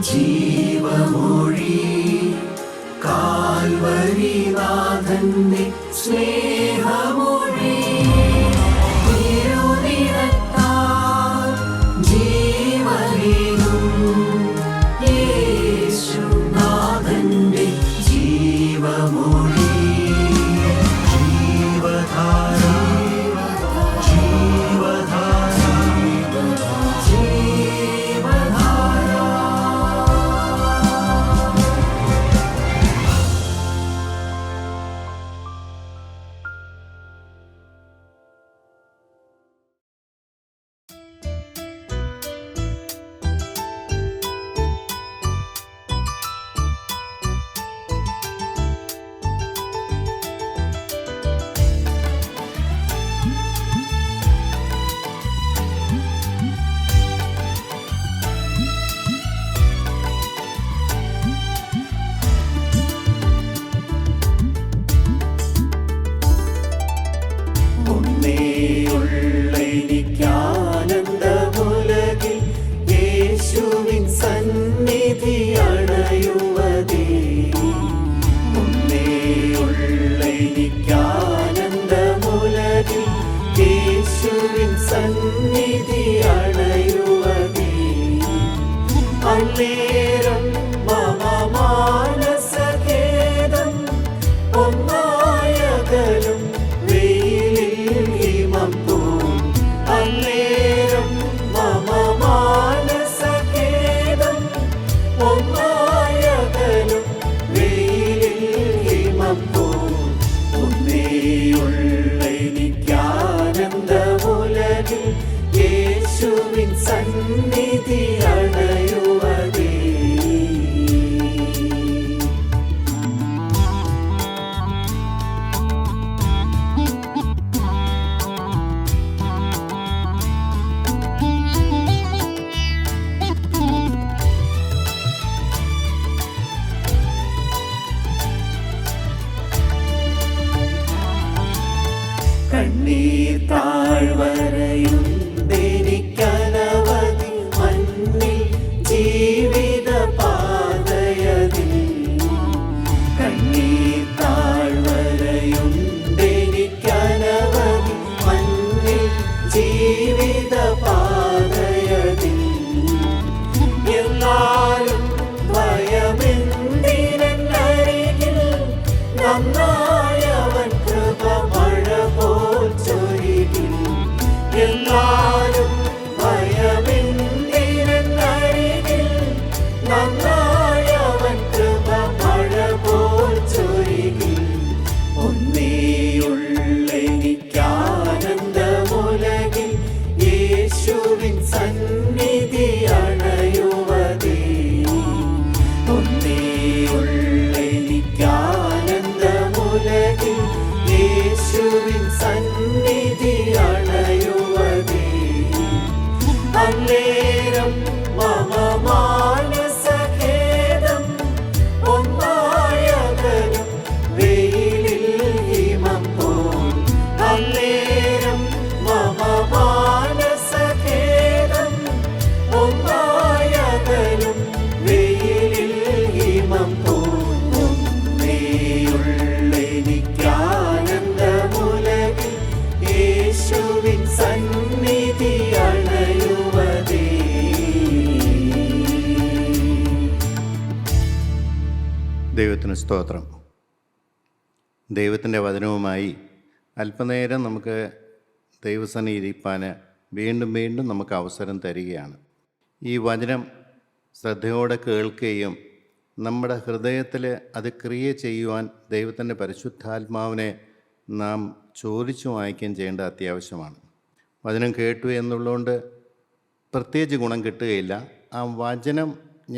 ജീവമൊഴി കാൽവരിനാഥന്റെ സ്നേഹമൊഴി തിരുനിറത്താൽ ജീവനേകും യേശുനാഥന്റെ ജീവമൊഴി ജീവധാര ജീവധാര ജീവധാര. ഒന്നേയുള്ളെനിക്കാനന്ദമുലകിൽ യേശുവിൻ സന്നിധി അണയുവതേ. ഒന്നേയുള്ളെനിക്കാനന്ദമുലകിൽ യേശുവിൻ സന്നിധി അണയുവതേ. അന്നേരം മമ മാനസഖേദം ഒന്നായകലും വെയിലിൽ ഹിമം പോൽ. അന്നേരം മമ മാനസഖേദം ഒന്നായകലും വെയിലിൽ ഹിമം പോൽ. ഒന്നേയുള്ളെനിക്കാനന്ദമുലകിൽ യേശുവിൻ സന്നിധി അണയുവതേ. കണ്ണീർ താഴ്വരയുണ്ടെനിക്കനവധി മണ്ണിൽ ജീവിത പാതയതിൽ. കണ്ണീർ താഴ്വരയുണ്ടെനിക്കനവധി മണ്ണിൽ ജീവിത പാതയതിൽ. എന്നാലും ഭയമെന്തിനരികിൽ നന്നായവൻ കൃപ മഴ പോൽ ചൊരികിൽ. എന്നാലും ഭയമെന്തിനരികിൽ നന്നായവൻ കൃപ മഴ പോൽ ചൊരികിൽ. ഒന്നേയുള്ളെനിക്കാനന്ദമുലകിൽ യേശുവിൻ സന്നിധി അണയുവതേ. ഒന്നേയുള്ളെനിക്കാനന്ദമുലകിൽ യേശുവിൻ സന്നിധി അണയുവതേ. അന്നേരം മമ മാനസഖേദം ഒന്നായകലും വെയിലിൽ ഹിമം പോൽ. അന്നേരം മമ മാനസഖേദം ഒന്നായകലും വെയിലിൽ ഹിമം പോൽ. ഒന്നേയുള്ളെനിക്കാനന്ദമുലകിൽ യേശുവിൻ സന്നിധി അണയുവതേ. ദൈവത്തിന് സ്തോത്രം. ദൈവത്തിൻ്റെ വചനവുമായി അല്പനേരം നമുക്ക് ദൈവസന്നിധിയിൽ ഇരിപ്പാൻ വീണ്ടും വീണ്ടും നമുക്ക് അവസരം തരികയാണ്. ഈ വചനം ശ്രദ്ധയോടെ കേൾക്കുകയും നമ്മുടെ ഹൃദയത്തിൽ അത് ക്രിയ ചെയ്യുവാൻ ദൈവത്തിൻ്റെ പരിശുദ്ധാത്മാവിനെ നാം ചോദിച്ചു വായിക്കുകയും ചെയ്യേണ്ടത് അത്യാവശ്യമാണ്. വചനം കേട്ടു എന്നുള്ളതുകൊണ്ട് പ്രത്യേകിച്ച് ഗുണം കിട്ടുകയില്ല. ആ വചനം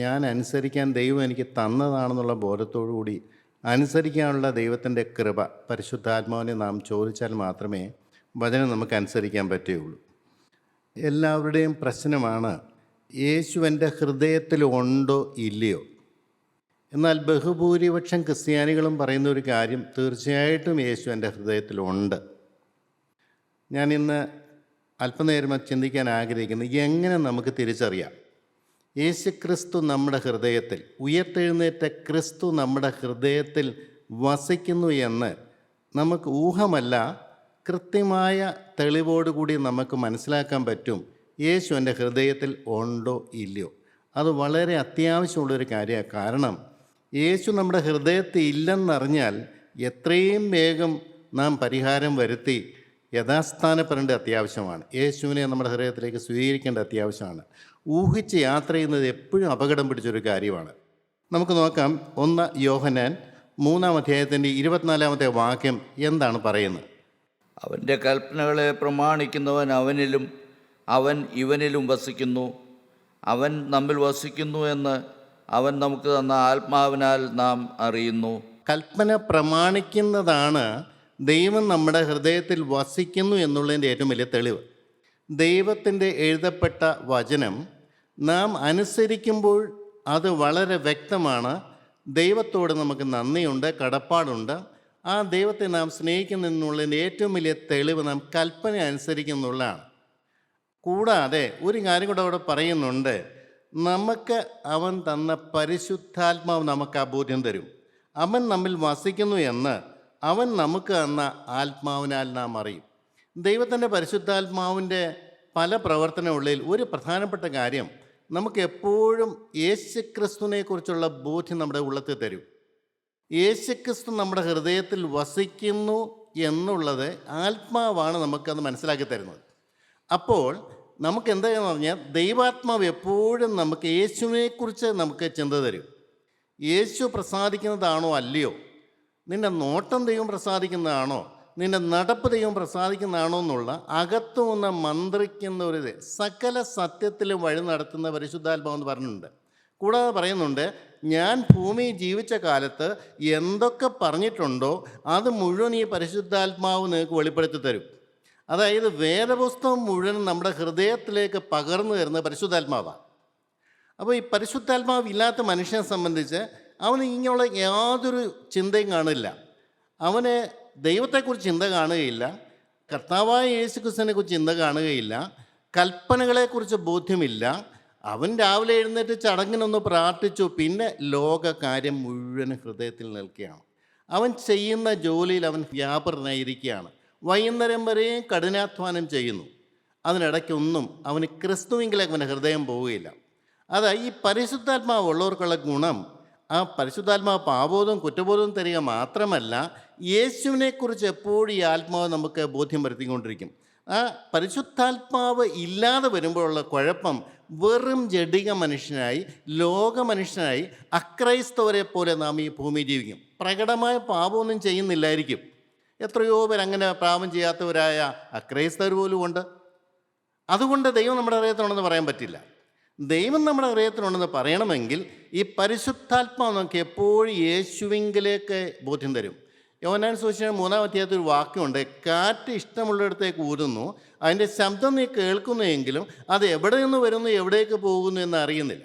ഞാൻ അനുസരിക്കാൻ ദൈവം എനിക്ക് തന്നതാണെന്നുള്ള ബോധത്തോടു കൂടി അനുസരിക്കാനുള്ള ദൈവത്തിൻ്റെ കൃപ പരിശുദ്ധാത്മാവിനെ നാം ചോദിച്ചാൽ മാത്രമേ വചനം നമുക്ക് അനുസരിക്കാൻ പറ്റുകയുള്ളൂ. എല്ലാവരുടെയും പ്രശ്നമാണ് യേശു എൻ്റെ ഹൃദയത്തിലുണ്ടോ ഇല്ലയോ. എന്നാൽ ബഹുഭൂരിപക്ഷം ക്രിസ്ത്യാനികളും പറയുന്ന ഒരു കാര്യം, തീർച്ചയായിട്ടും യേശു എൻ്റെ ഹൃദയത്തിലുണ്ട്. ഞാൻ ഇന്ന് അല്പനേരം ചിന്തിക്കാൻ ആഗ്രഹിക്കുന്നത്, എങ്ങനെ നമുക്ക് തിരിച്ചറിയാം യേശുക്രിസ്തു നമ്മുടെ ഹൃദയത്തിൽ, ഉയർത്തെഴുന്നേറ്റ ക്രിസ്തു നമ്മുടെ ഹൃദയത്തിൽ വസിക്കുന്നു എന്ന് നമുക്ക് ഊഹമല്ല, കൃത്യമായ തെളിവോടുകൂടി നമുക്ക് മനസ്സിലാക്കാൻ പറ്റും യേശു എൻ്റെ ഹൃദയത്തിൽ ഉണ്ടോ ഇല്ലയോ. അത് വളരെ അത്യാവശ്യമുള്ളൊരു കാര്യമാണ്. കാരണം യേശു നമ്മുടെ ഹൃദയത്തിൽ ഇല്ലെന്നറിഞ്ഞാൽ എത്രയും വേഗം നാം പരിഹാരം വരുത്തി യഥാസ്ഥാനപ്പെടേണ്ട അത്യാവശ്യമാണ്. യേശുവിനെ നമ്മുടെ ഹൃദയത്തിലേക്ക് സ്വീകരിക്കേണ്ട അത്യാവശ്യമാണ്. ഊഹിച്ച് യാത്ര ചെയ്യുന്നത് എപ്പോഴും അപകടം പിടിച്ചൊരു കാര്യമാണ്. നമുക്ക് നോക്കാം, 1 യോഹന്നാൻ 3-ാം അധ്യായത്തിൻ്റെ 24-ാമത്തെ വാക്യം എന്താണ് പറയുന്നത്? അവൻ്റെ കൽപ്പനകളെ പ്രമാണിക്കുന്നവൻ അവനിലും അവൻ ഇവനിലും വസിക്കുന്നു. അവൻ നമ്മിൽ വസിക്കുന്നു എന്ന് അവൻ നമുക്ക് തന്ന ആത്മാവിനാൽ നാം അറിയുന്നു. കൽപ്പന പ്രമാണിക്കുന്നതാണ് ദൈവം നമ്മുടെ ഹൃദയത്തിൽ വസിക്കുന്നു എന്നുള്ളതിൻ്റെ ഏറ്റവും വലിയ തെളിവ്. ദൈവത്തിൻ്റെ എഴുതപ്പെട്ട വചനം നാം അനുസരിക്കുമ്പോൾ അത് വളരെ വ്യക്തമാണ്. ദൈവത്തോട് നമുക്ക് നന്ദിയുണ്ട്, കടപ്പാടുണ്ട്. ആ ദൈവത്തെ നാം സ്നേഹിക്കുന്നെന്നുള്ളതിൻ്റെ ഏറ്റവും വലിയ തെളിവ് നാം കൽപ്പന അനുസരിക്കുന്നുള്ളതാണ്. കൂടാതെ ഒരു കാര്യം കൂടെ അവിടെ പറയുന്നുണ്ട്, നമുക്ക് അവൻ തന്ന പരിശുദ്ധാത്മാവ് നമുക്ക് ആ ബോധ്യം തരും. അവൻ നമ്മിൽ വസിക്കുന്നു എന്ന് അവൻ നമുക്ക് തന്ന ആത്മാവിനാൽ നാം അറിയും. ദൈവത്തിൻ്റെ പരിശുദ്ധാത്മാവിൻ്റെ പല പ്രവർത്തനമുള്ളതിൽ ഒരു പ്രധാനപ്പെട്ട കാര്യം, നമുക്ക് എപ്പോഴും യേശുക്രിസ്തുവിനെക്കുറിച്ചുള്ള ബോധ്യം നമ്മുടെ ഉള്ളത്തിൽ തരും. യേശുക്രിസ്തു നമ്മുടെ ഹൃദയത്തിൽ വസിക്കുന്നു എന്നുള്ളത് ആത്മാവാണ് നമുക്കത് മനസ്സിലാക്കി തരുന്നത്. അപ്പോൾ നമുക്ക് എന്താണെന്ന് പറഞ്ഞാൽ ദൈവാത്മാവ് എപ്പോഴും നമുക്ക് യേശുവിനെക്കുറിച്ച് നമുക്ക് ചിന്ത തരും. യേശു പ്രസാദിക്കുന്നതാണോ അല്ലയോ, നിൻ്റെ നോട്ടം ദൈവം പ്രസാദിക്കുന്നതാണോ, നിൻ്റെ നടപ്പ് ദൈവം പ്രസാദിക്കുന്നതാണോ എന്നുള്ള അകത്തു നിന്ന് മന്ത്രിക്കുന്ന ഒരു സകല സത്യത്തിലും വഴി നടത്തുന്ന പരിശുദ്ധാത്മാവ് എന്ന് പറഞ്ഞിട്ടുണ്ട്. കൂടാതെ പറയുന്നുണ്ട്, ഞാൻ ഭൂമിയിൽ ജീവിച്ച കാലത്ത് എന്തൊക്കെ പറഞ്ഞിട്ടുണ്ടോ അത് മുഴുവൻ ഈ പരിശുദ്ധാത്മാവ് നിങ്ങൾക്ക് വെളിപ്പെടുത്തി തരും. അതായത് വേദപുസ്തകം മുഴുവൻ നമ്മുടെ ഹൃദയത്തിലേക്ക് പകർന്നു തരുന്ന പരിശുദ്ധാത്മാവാണ്. അപ്പോൾ ഈ പരിശുദ്ധാത്മാവ് ഇല്ലാത്ത മനുഷ്യനെ സംബന്ധിച്ച് അവന് ഇങ്ങനെയുള്ള യാതൊരു ചിന്തയും കാണില്ല. അവന് ദൈവത്തെക്കുറിച്ച് ചിന്ത കാണുകയില്ല, കർത്താവായ യേശുക്രിസ്തുവിനെക്കുറിച്ച് ചിന്ത കാണുകയില്ല, കൽപ്പനകളെക്കുറിച്ച് ബോധ്യമില്ല. അവൻ രാവിലെ എഴുന്നേറ്റ് ചടങ്ങിനൊന്ന് പ്രാർത്ഥിച്ചു, പിന്നെ ലോക കാര്യം മുഴുവൻ ഹൃദയത്തിൽ നിൽക്കുകയാണ്. അവൻ ചെയ്യുന്ന ജോലിയിൽ അവൻ വ്യാപൃതനായിരിക്കുകയാണ്. വൈകുന്നേരം വരെയും കഠിനാധ്വാനം ചെയ്യുന്നു. അതിനിടയ്ക്കൊന്നും അവന് ക്രിസ്തുവിങ്കിലേക്ക് അവൻ്റെ ഹൃദയം പോവുകയില്ല. അതാ ഈ പരിശുദ്ധാത്മാവ് ഉള്ളവർക്കുള്ള ഗുണം, ആ പരിശുദ്ധാത്മാവ് പാപബോധവും കുറ്റബോധവും തരിക മാത്രമല്ല, യേശുവിനെക്കുറിച്ച് എപ്പോഴും ഈ ആത്മാവ് നമുക്ക് ബോധ്യം വരുത്തിക്കൊണ്ടിരിക്കും. ആ പരിശുദ്ധാത്മാവ് ഇല്ലാതെ വരുമ്പോഴുള്ള കുഴപ്പം, വെറും ജഡിക മനുഷ്യനായി, ലോക മനുഷ്യനായി, അക്രൈസ്തവരെ പോലെ നാം ഈ ഭൂമി ജീവിക്കും. പ്രകടമായ പാപമൊന്നും ചെയ്യുന്നില്ലായിരിക്കും. എത്രയോ പേരങ്ങനെ പാപം ചെയ്യാത്തവരായ അക്രൈസ്തവർ പോലും ഉണ്ട്. അതുകൊണ്ട് ദൈവം നമ്മുടെ ഹൃദയത്തിലുണ്ടെന്ന് പറയാൻ പറ്റില്ല. ദൈവം നമ്മുടെ ഹൃദയത്തിലുണ്ടെന്ന് പറയണമെങ്കിൽ ഈ പരിശുദ്ധാത്മാവ് നമുക്ക് എപ്പോഴും യേശുവിങ്കിലേക്ക് ബോധ്യം തരും. യോഹന്നാൻ സുവിശേഷം 3-ാം അധ്യായത്തിൽ ഒരു വാക്യമുണ്ട്, കാറ്റ് ഇഷ്ടമുള്ളിടത്തേക്ക് ഊതുന്നു, അതിൻ്റെ ശബ്ദം നീ കേൾക്കുന്നുവെങ്കിലും അത് എവിടെ നിന്ന് വരുന്നു എവിടേക്ക് പോകുന്നു എന്ന് അറിയുന്നില്ല.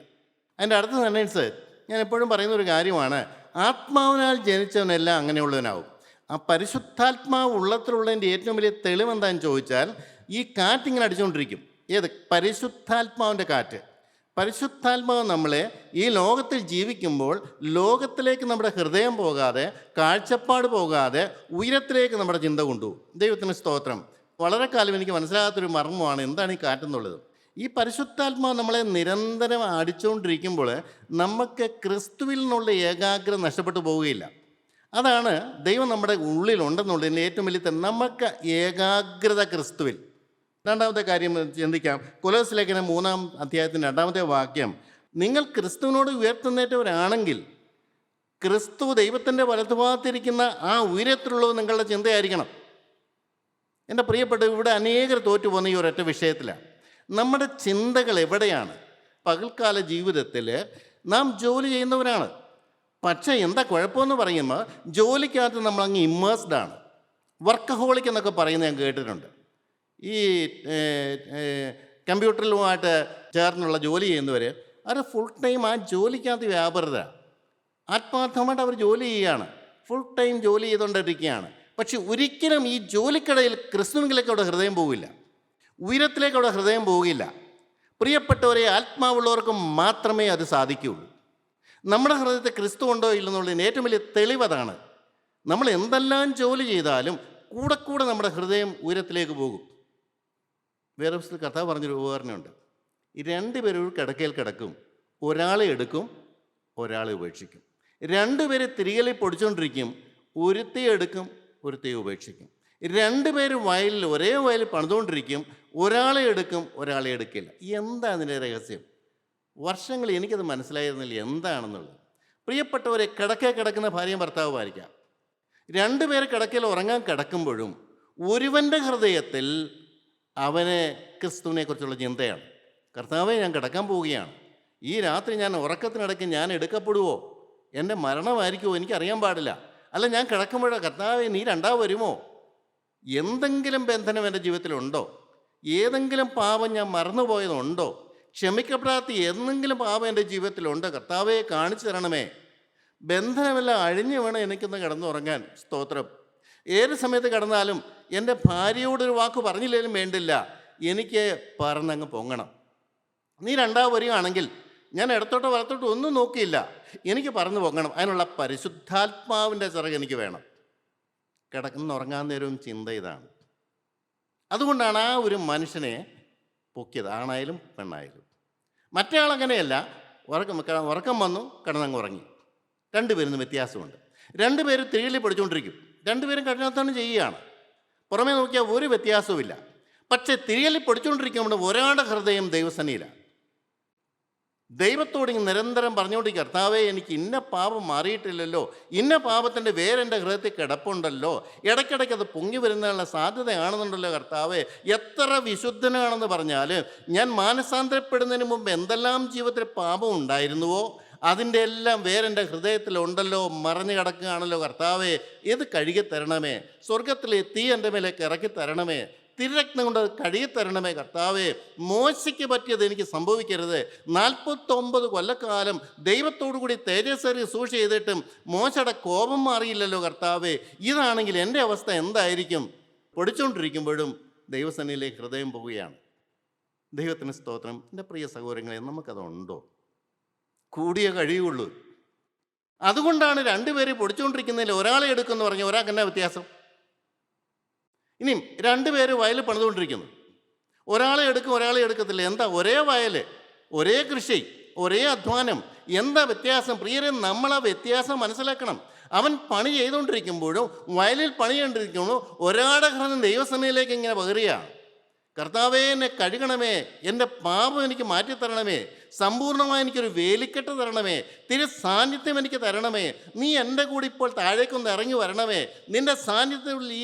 അതിൻ്റെ അടുത്ത സെൻറ്റൻസ് ഞാൻ എപ്പോഴും പറയുന്നൊരു കാര്യമാണ്, ആത്മാവിനാൽ ജനിച്ചവനെല്ലാം അങ്ങനെയുള്ളവനാവും. ആ പരിശുദ്ധാത്മാവ് ഉള്ളത്തിലുള്ളതിൻ്റെ ഏറ്റവും വലിയ തെളിവെന്താണെന്ന് ചോദിച്ചാൽ, ഈ കാറ്റിങ്ങനെ അടിച്ചുകൊണ്ടിരിക്കും. ഏത്? പരിശുദ്ധാത്മാവിൻ്റെ കാറ്റ്. പരിശുദ്ധാത്മാവ് നമ്മളെ ഈ ലോകത്തിൽ ജീവിക്കുമ്പോൾ ലോകത്തിലേക്ക് നമ്മുടെ ഹൃദയം പോകാതെ, കാഴ്ചപ്പാട് പോകാതെ ഉയരത്തിലേക്ക് നമ്മുടെ ചിന്ത കൊണ്ടുപോകും. ദൈവത്തിന് സ്തോത്രം. വളരെ കാലം എനിക്ക് മനസ്സിലാകാത്തൊരു മർമ്മമാണ് എന്താണ് ഈ കാറ്റെന്നുള്ളത്. ഈ പരിശുദ്ധാത്മാവ് നമ്മളെ നിരന്തരം അടിച്ചുകൊണ്ടിരിക്കുമ്പോൾ നമുക്ക് ക്രിസ്തുവിൽ നിന്നുള്ള ഏകാഗ്രത നഷ്ടപ്പെട്ടു പോവുകയില്ല. അതാണ് ദൈവം നമ്മുടെ ഉള്ളിലുണ്ടെന്നുള്ളതിൻ്റെ ഏറ്റവും വലിയ നമുക്ക് ഏകാഗ്രത ക്രിസ്തുവിൽ. രണ്ടാമത്തെ കാര്യം ചിന്തിക്കാം. കൊലോസ്യ ലേഖനം 3-ാം അധ്യായത്തിൻ്റെ 2-ാമത്തെ വാക്യം, നിങ്ങൾ ക്രിസ്തുവിനോട് ഉയർത്തുന്നേറ്റവരാണെങ്കിൽ ക്രിസ്തു ദൈവത്തിൻ്റെ വലതുഭാഗത്തിരിക്കുന്ന ആ ഉയരത്തിലുള്ളത് നിങ്ങളുടെ ചിന്തയായിരിക്കണം. എൻ്റെ പ്രിയപ്പെട്ട, ഇവിടെ അനേകർ തോറ്റുപോകുന്ന ഈ ഒരൊറ്റ വിഷയത്തിലാണ്. നമ്മുടെ ചിന്തകൾ എവിടെയാണ്? പകൽക്കാല ജീവിതത്തിൽ നാം ജോലി ചെയ്യുന്നവരാണ്. പക്ഷേ എന്താ കുഴപ്പമെന്ന് പറയുമ്പോൾ ജോലിക്കകത്ത് നമ്മളങ്ങ് ഇമ്മേഴ്സ്ഡാണ്. വർക്കഹോളിക് എന്നൊക്കെ പറയുന്നത് ഞാൻ കേട്ടിട്ടുണ്ട്. ഈ കമ്പ്യൂട്ടറിലുമായിട്ട് ചേർന്നുള്ള ജോലി ചെയ്യുന്നവർ അവർ ഫുൾ ടൈം ആ ജോലിക്കകത്ത് വ്യാപൃത, ആത്മാർത്ഥമായിട്ട് അവർ ജോലി ചെയ്യുകയാണ്, ഫുൾ ടൈം ജോലി ചെയ്തുകൊണ്ടിരിക്കുകയാണ്. പക്ഷെ ഒരിക്കലും ഈ ജോലിക്കിടയിൽ ക്രിസ്തുവിലേക്ക് അവിടെ ഹൃദയം പോവില്ല, ഉയരത്തിലേക്ക് അവിടെ ഹൃദയം പോകില്ല. പ്രിയപ്പെട്ടവരെ, ആത്മാവുള്ളവർക്ക് മാത്രമേ അത് സാധിക്കുകയുള്ളൂ. നമ്മുടെ ഹൃദയത്തിൽ ക്രിസ്തു ഉണ്ടോ ഇല്ലെന്നുള്ളതിന് ഏറ്റവും വലിയ തെളിവതാണ്. നമ്മൾ എന്തെല്ലാം ജോലി ചെയ്താലും കൂടെ കൂടെ നമ്മുടെ ഹൃദയം ഉയരത്തിലേക്ക് പോകും. വേറെ പുസ്തകത്തിൽ കർത്താവ് പറഞ്ഞൊരു ഉപകരണമുണ്ട്. ഈ രണ്ടുപേരും ഒരു കിടക്കയിൽ കിടക്കും, ഒരാളെ എടുക്കും, ഒരാളെ ഉപേക്ഷിക്കും. രണ്ടുപേരെ തിരികെ പൊടിച്ചുകൊണ്ടിരിക്കും, ഒരുത്തിയെ എടുക്കും, ഒരുത്തിയെ ഉപേക്ഷിക്കും. രണ്ടുപേരും വയലിൽ ഒരേ വയലിൽ പണിതുകൊണ്ടിരിക്കും, ഒരാളെ എടുക്കും, ഒരാളെ എടുക്കില്ല. എന്താ അതിൻ്റെ രഹസ്യം? വർഷങ്ങൾ എനിക്കത് മനസ്സിലായിരുന്നില്ല എന്താണെന്നുള്ളത്. പ്രിയപ്പെട്ടവരെ, കിടക്കുന്ന ഭാര്യയും ഭർത്താവുമായിരിക്കാം. രണ്ടുപേരെ കിടക്കയിൽ ഉറങ്ങാൻ കിടക്കുമ്പോഴും ഒരുവൻ്റെ ഹൃദയത്തിൽ അവന് ക്രിസ്തുവിനെക്കുറിച്ചുള്ള ചിന്തയാണ്. കർത്താവെ, ഞാൻ കിടക്കാൻ പോവുകയാണ്, ഈ രാത്രി ഞാൻ ഉറക്കത്തിനിടയ്ക്ക് ഞാൻ എടുക്കപ്പെടുവോ, എൻ്റെ മരണമായിരിക്കുമോ, എനിക്കറിയാൻ പാടില്ല. അല്ല, ഞാൻ കിടക്കുമ്പോഴോ കർത്താവെ നീ രണ്ടാവ് വരുമോ, എന്തെങ്കിലും ബന്ധനം എൻ്റെ ജീവിതത്തിലുണ്ടോ, ഏതെങ്കിലും പാപം ഞാൻ മറന്നുപോയതുണ്ടോ, ക്ഷമിക്കപ്പെടാത്ത എന്തെങ്കിലും പാപം എൻ്റെ ജീവിതത്തിലുണ്ടോ, കർത്താവെ കാണിച്ചു തരണമേ. ബന്ധനമെല്ലാം അഴിഞ്ഞു വേണം എനിക്കൊന്ന് കിടന്നുറങ്ങാൻ. സ്തോത്രം. ഏത് സമയത്ത് കിടന്നാലും എൻ്റെ ഭാര്യയോടൊരു വാക്ക് പറഞ്ഞില്ലെങ്കിലും വേണ്ടില്ല, എനിക്ക് പറന്നങ്ങ് പൊങ്ങണം. നീ രണ്ടാവ് വരികയാണെങ്കിൽ ഞാൻ ഇടത്തോട്ടോ വലത്തോട്ടോ ഒന്നും നോക്കിയില്ല, എനിക്ക് പറന്നു പൊങ്ങണം. അതിനുള്ള പരിശുദ്ധാത്മാവിൻ്റെ ചിറക് എനിക്ക് വേണം. കിടന്നുറങ്ങാൻ നേരവും ചിന്ത ഇതാണ്. അതുകൊണ്ടാണ് ആ ഒരു മനുഷ്യനെ പൊക്കിയത്, ആണായാലും പെണ്ണായാലും. മറ്റേ ആളങ്ങനെയല്ല, ഉറക്കം വന്നു, കിടന്നങ്ങ് ഉറങ്ങി. രണ്ടുപേരും വ്യത്യാസമുണ്ട്. രണ്ടുപേരും തിരികെ പഠിച്ചുകൊണ്ടിരിക്കും, രണ്ടുപേരും കഠിനാധ്വാനം ചെയ്യുകയാണ്. പുറമേ നോക്കിയാൽ ഒരു വ്യത്യാസവുമില്ല. പക്ഷേ തിരികെ പഠിച്ചുകൊണ്ടിരിക്കുമ്പോൾ ഒരാളുടെ ഹൃദയം ദൈവസന്നിധിയിലാണ്. ദൈവത്തോട് നിരന്തരം പറഞ്ഞുകൊണ്ടിരിക്കുക, കർത്താവേ എനിക്ക് ഇന്ന പാപം മാറിയിട്ടില്ലല്ലോ, ഇന്ന പാപത്തിൻ്റെ വേരെൻ്റെ ഹൃദയത്തിൽ കിടപ്പുണ്ടല്ലോ, ഇടയ്ക്കിടയ്ക്ക് അത് പൊങ്ങി വരുന്നതിനുള്ള സാധ്യതയാണെന്നുണ്ടല്ലോ കർത്താവേ. എത്ര വിശുദ്ധനാണെന്ന് പറഞ്ഞാൽ ഞാൻ മാനസാന്തരപ്പെടുന്നതിന് മുമ്പ് എന്തെല്ലാം ജീവിതത്തിൽ പാപം ഉണ്ടായിരുന്നുവോ അതിൻ്റെ എല്ലാം വേരെൻ്റെ ഹൃദയത്തിലുണ്ടല്ലോ, മറഞ്ഞു കിടക്കുകയാണല്ലോ കർത്താവേ. ഇത് കഴുകി തരണമേ, സ്വർഗത്തിലെ തീ എൻ്റെ മേലേക്ക് ഇറക്കി തരണമേ, തിരുരത്നം കൊണ്ട് കഴുകി തരണമേ കർത്താവേ. മോശയ്ക്ക് പറ്റിയത് എനിക്ക് സംഭവിക്കരുത്. 49 കൊല്ലക്കാലം ദൈവത്തോടു കൂടി തേജസ്സേറി സൂക്ഷ ചെയ്തിട്ടും മോശയുടെ കോപം മാറിയില്ലല്ലോ കർത്താവേ. ഇതാണെങ്കിൽ എൻ്റെ അവസ്ഥ എന്തായിരിക്കും? പൊടിച്ചുകൊണ്ടിരിക്കുമ്പോഴും ദൈവസന്നിധിയിലേക്ക് ഹൃദയം പോവുകയാണ്. ദൈവത്തിന് സ്തോത്രം. എൻ്റെ പ്രിയ സഹോദരങ്ങളെ, നമുക്കതുണ്ടോ? കൂടിയേ കഴിയുള്ളൂ. അതുകൊണ്ടാണ് രണ്ടുപേരെ പൊടിച്ചുകൊണ്ടിരിക്കുന്നതിൽ ഒരാളെ എടുക്കുമെന്ന് പറഞ്ഞ ഒരാൾക്ക് എന്നാ വ്യത്യാസം? ഇനിയും രണ്ടുപേര് വയൽ പണിതുകൊണ്ടിരിക്കുന്നു, ഒരാളെ എടുക്കും, ഒരാളെ എടുക്കത്തില്ല. എന്താ? ഒരേ വയൽ, ഒരേ കൃഷി, ഒരേ അധ്വാനം. എന്താ വ്യത്യാസം? പ്രിയരെ, നമ്മൾ ആ വ്യത്യാസം മനസ്സിലാക്കണം. അവൻ പണി ചെയ്തുകൊണ്ടിരിക്കുമ്പോഴും വയലിൽ പണി ചെയ്തുകൊണ്ടിരിക്കുമ്പോഴും ഒരാളുടെ ഹൃദയം ദൈവസന്നിധിയിലേക്ക് ഇങ്ങനെ പകരുകയാണ്. കർത്താവേ, എന്നെ കഴുകണമേ, എൻ്റെ പാപം എനിക്ക് മാറ്റിത്തരണമേ, സമ്പൂർണ്ണമായി എനിക്കൊരു വേലിക്കെട്ട് തരണമേ, തിരു സാന്നിധ്യം എനിക്ക് തരണമേ, നീ എൻ്റെ കൂടെ ഇപ്പോൾ താഴേക്കൊന്ന് ഇറങ്ങി വരണമേ, നിൻ്റെ സാന്നിധ്യത്തിൽ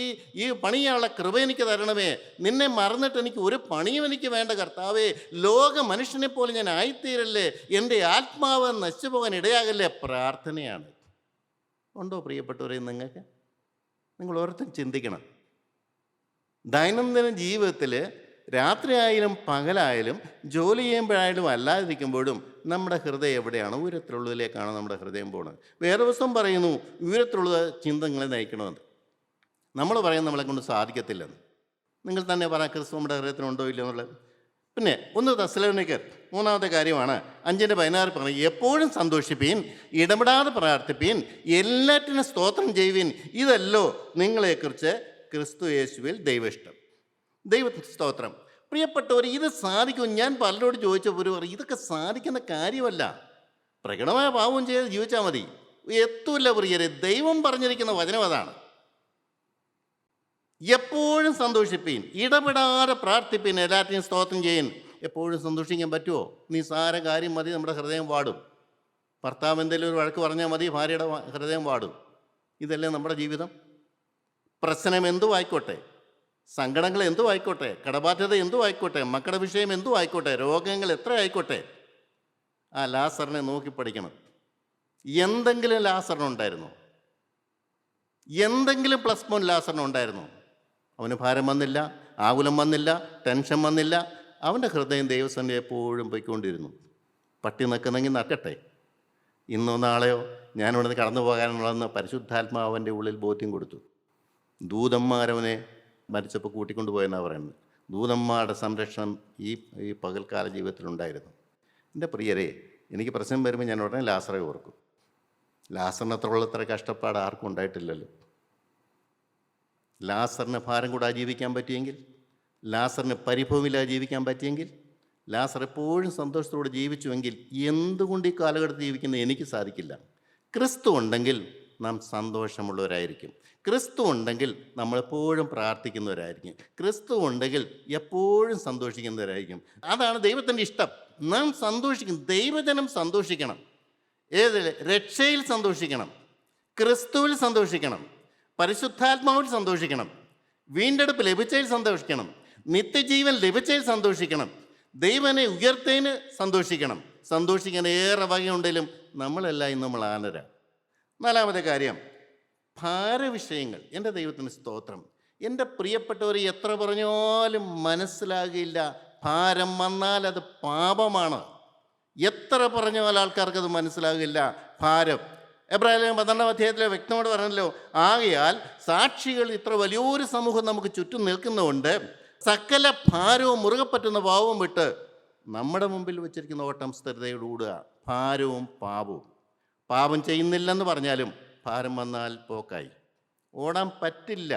ഈ പണിയാനുള്ള കൃപ എനിക്ക് തരണമേ, നിന്നെ മറന്നിട്ട് എനിക്ക് ഒരു പണിയും എനിക്ക് വേണ്ട കർത്താവേ, ലോക മനുഷ്യനെ പോലെ ഞാൻ ആയിത്തീരല്ലേ, എൻ്റെ ആത്മാവ് നശിച്ചു പോകാൻ ഇടയാകല്ലേ. പ്രാർത്ഥനയാണ്. ഉണ്ടോ പ്രിയപ്പെട്ടവരെ? നിങ്ങൾ ഓരോരുത്തരും ചിന്തിക്കണം. ദൈനംദിന ജീവിതത്തിൽ രാത്രിയായാലും പകലായാലും ജോലി ചെയ്യുമ്പോഴായാലും അല്ലാതിരിക്കുമ്പോഴും നമ്മുടെ ഹൃദയം എവിടെയാണ്? ഉയരത്തിലുള്ളതിലേക്കാണ് നമ്മുടെ ഹൃദയം പോകുന്നത്. വേറെ ദിവസം പറയുന്നു ഉയരത്തിലുള്ള ചിന്തകളെ നയിക്കണമെന്ന്. നമ്മൾ പറയും നമ്മളെ കൊണ്ട് സാധിക്കത്തില്ലെന്ന്. നിങ്ങൾ തന്നെ പറയാം, ക്രിസ്തു നമ്മുടെ ഹൃദയത്തിനുണ്ടോ ഇല്ല എന്നുള്ളത്. പിന്നെ 1 തെസ്സലോനിക്കർ 3-ാമത്തെ കാര്യമാണ് 5:16 പറയും, എപ്പോഴും സന്തോഷിപ്പീൻ, ഇടപെടാതെ പ്രാർത്ഥിപ്പീൻ, എല്ലാറ്റിനും സ്തോത്രം ചെയ്യുവീൻ, ഇതല്ലോ നിങ്ങളെക്കുറിച്ച് ക്രിസ്തു യേശുവിൽ ദൈവ ഇഷ്ടം. ദൈവത്തിന് സ്തോത്രം. പ്രിയപ്പെട്ടവർ, ഇത് സാധിക്കും. ഞാൻ പലരോട് ചോദിച്ചപ്പോൾ പറയും, ഇതൊക്കെ സാധിക്കുന്ന കാര്യമല്ല, പ്രകടമായ പാവം ചെയ്ത് ജീവിച്ചാൽ മതി. എത്തൂല്ല പ്രിയരെ. ദൈവം പറഞ്ഞിരിക്കുന്ന വചനം അതാണ്. എപ്പോഴും സന്തോഷിപ്പീൻ, ഇടപെടാതെ പ്രാർത്ഥിപ്പീൻ, എല്ലാറ്റിനും സ്തോത്രം ചെയ്യൻ. എപ്പോഴും സന്തോഷിക്കാൻ പറ്റുമോ? നിസ്സാര കാര്യം മതി, നമ്മുടെ ഹൃദയം വാടും. ഭർത്താവ് എന്തെങ്കിലും ഒരു വഴക്ക് പറഞ്ഞാൽ മതി, ഭാര്യയുടെ ഹൃദയം വാടും. ഇതല്ലേ നമ്മുടെ ജീവിതം? പ്രശ്നം എന്തു ആയിക്കോട്ടെ, സങ്കടങ്ങൾ എന്തു ആയിക്കോട്ടെ, കടബാധ്യത എന്തു ആയിക്കോട്ടെ, മക്കളുടെ വിഷയം എന്തു ആയിക്കോട്ടെ, രോഗങ്ങൾ എത്ര ആയിക്കോട്ടെ, ആ ലാസറിനെ നോക്കി പഠിക്കണം. എന്തെങ്കിലും ലാസറിനുണ്ടായിരുന്നു? എന്തെങ്കിലും +1 ലാസറിനുണ്ടായിരുന്നു? അവന് ഭാരം വന്നില്ല, ആകുലം വന്നില്ല, ടെൻഷൻ വന്നില്ല. അവൻ്റെ ഹൃദയം ദൈവസന്നിധി എപ്പോഴും പോയിക്കൊണ്ടിരുന്നു. പട്ടി നിൽക്കുന്നെങ്കിൽ നക്കട്ടെ, ഇന്നോ നാളെയോ ഞാനിവിടുന്ന് കടന്നു പോകാനുള്ളതെന്ന് പരിശുദ്ധാത്മാവ് അവൻ്റെ ഉള്ളിൽ ബോധ്യം കൊടുത്തു. ദൂതന്മാരവനെ മരിച്ചപ്പോൾ കൂട്ടിക്കൊണ്ടുപോയെന്നാണ് പറയുന്നത്. ദൂതന്മാരുടെ സംരക്ഷണം ഈ പകൽക്കാല ജീവിതത്തിലുണ്ടായിരുന്നു. എൻ്റെ പ്രിയരെ, എനിക്ക് പ്രശ്നം വരുമ്പോൾ ഞാൻ ഉടനെ ലാസറെ ഓർക്കും. ലാസറിനത്രയുള്ളത്ര കഷ്ടപ്പാട് ആർക്കും ഉണ്ടായിട്ടില്ലല്ലോ. ലാസറിന് ഭാരം കൂടാതെ ജീവിക്കാൻ പറ്റിയെങ്കിൽ, ലാസറിന് പരിഭവമില്ലാതെ ജീവിക്കാൻ പറ്റിയെങ്കിൽ, ലാസർ എപ്പോഴും സന്തോഷത്തോടെ ജീവിച്ചുവെങ്കിൽ എന്തുകൊണ്ട് ഈ കാലഘട്ടത്തിൽ ജീവിക്കുന്നത് എനിക്ക് സാധിക്കില്ല? ക്രിസ്തു ഉണ്ടെങ്കിൽ നാം സന്തോഷമുള്ളവരായിരിക്കും. ക്രിസ്തു ഉണ്ടെങ്കിൽ നമ്മളെപ്പോഴും പ്രാർത്ഥിക്കുന്നവരായിരിക്കും. ക്രിസ്തു ഉണ്ടെങ്കിൽ എപ്പോഴും സന്തോഷിക്കുന്നവരായിരിക്കും. അതാണ് ദൈവത്തിൻ്റെ ഇഷ്ടം. നാം സന്തോഷിക്കും. ദൈവജനം സന്തോഷിക്കണം. ഏതിൽ? രക്ഷയിൽ സന്തോഷിക്കണം, ക്രിസ്തുവിൽ സന്തോഷിക്കണം, പരിശുദ്ധാത്മാവിൽ സന്തോഷിക്കണം, വീണ്ടെടുപ്പ് ലഭിച്ചതിൽ സന്തോഷിക്കണം, നിത്യജീവൻ ലഭിച്ചതിൽ സന്തോഷിക്കണം, ദൈവനെ ഉയർത്തതിന് സന്തോഷിക്കണം. സന്തോഷിക്കാൻ ഏറെ വകയുണ്ടെങ്കിലും നമ്മളെല്ലാം ഇന്ന് നമ്മൾ ആനര. നാലാമത്തെ കാര്യം, ഭാരവിഷയങ്ങൾ. എൻ്റെ ദൈവത്തിന് സ്തോത്രം. എൻ്റെ പ്രിയപ്പെട്ടവർ എത്ര പറഞ്ഞാലും മനസ്സിലാകില്ല. ഭാരം വന്നാൽ അത് പാപമാണ്. എത്ര പറഞ്ഞാൽ ആൾക്കാർക്കത് മനസ്സിലാകില്ല. ഭാരം. എബ്രാഹിം 12-ാം അധ്യായത്തിലെ വ്യക്തമായിട്ട് പറഞ്ഞല്ലോ, ആകയാൽ സാക്ഷികൾ ഇത്ര വലിയൊരു സമൂഹം നമുക്ക് ചുറ്റും നിൽക്കുന്നതുകൊണ്ട് സകല ഭാരവും മുറുകെ പറ്റുന്ന പാവവും വിട്ട് നമ്മുടെ മുമ്പിൽ വെച്ചിരിക്കുന്ന ഓട്ടം സ്ഥിരതയോട് ഓടുക. ഭാരവും പാപവും. പാപം ചെയ്യുന്നില്ലെന്ന് പറഞ്ഞാലും ഭാരം വന്നാൽ പോക്കായി, ഓടാൻ പറ്റില്ല.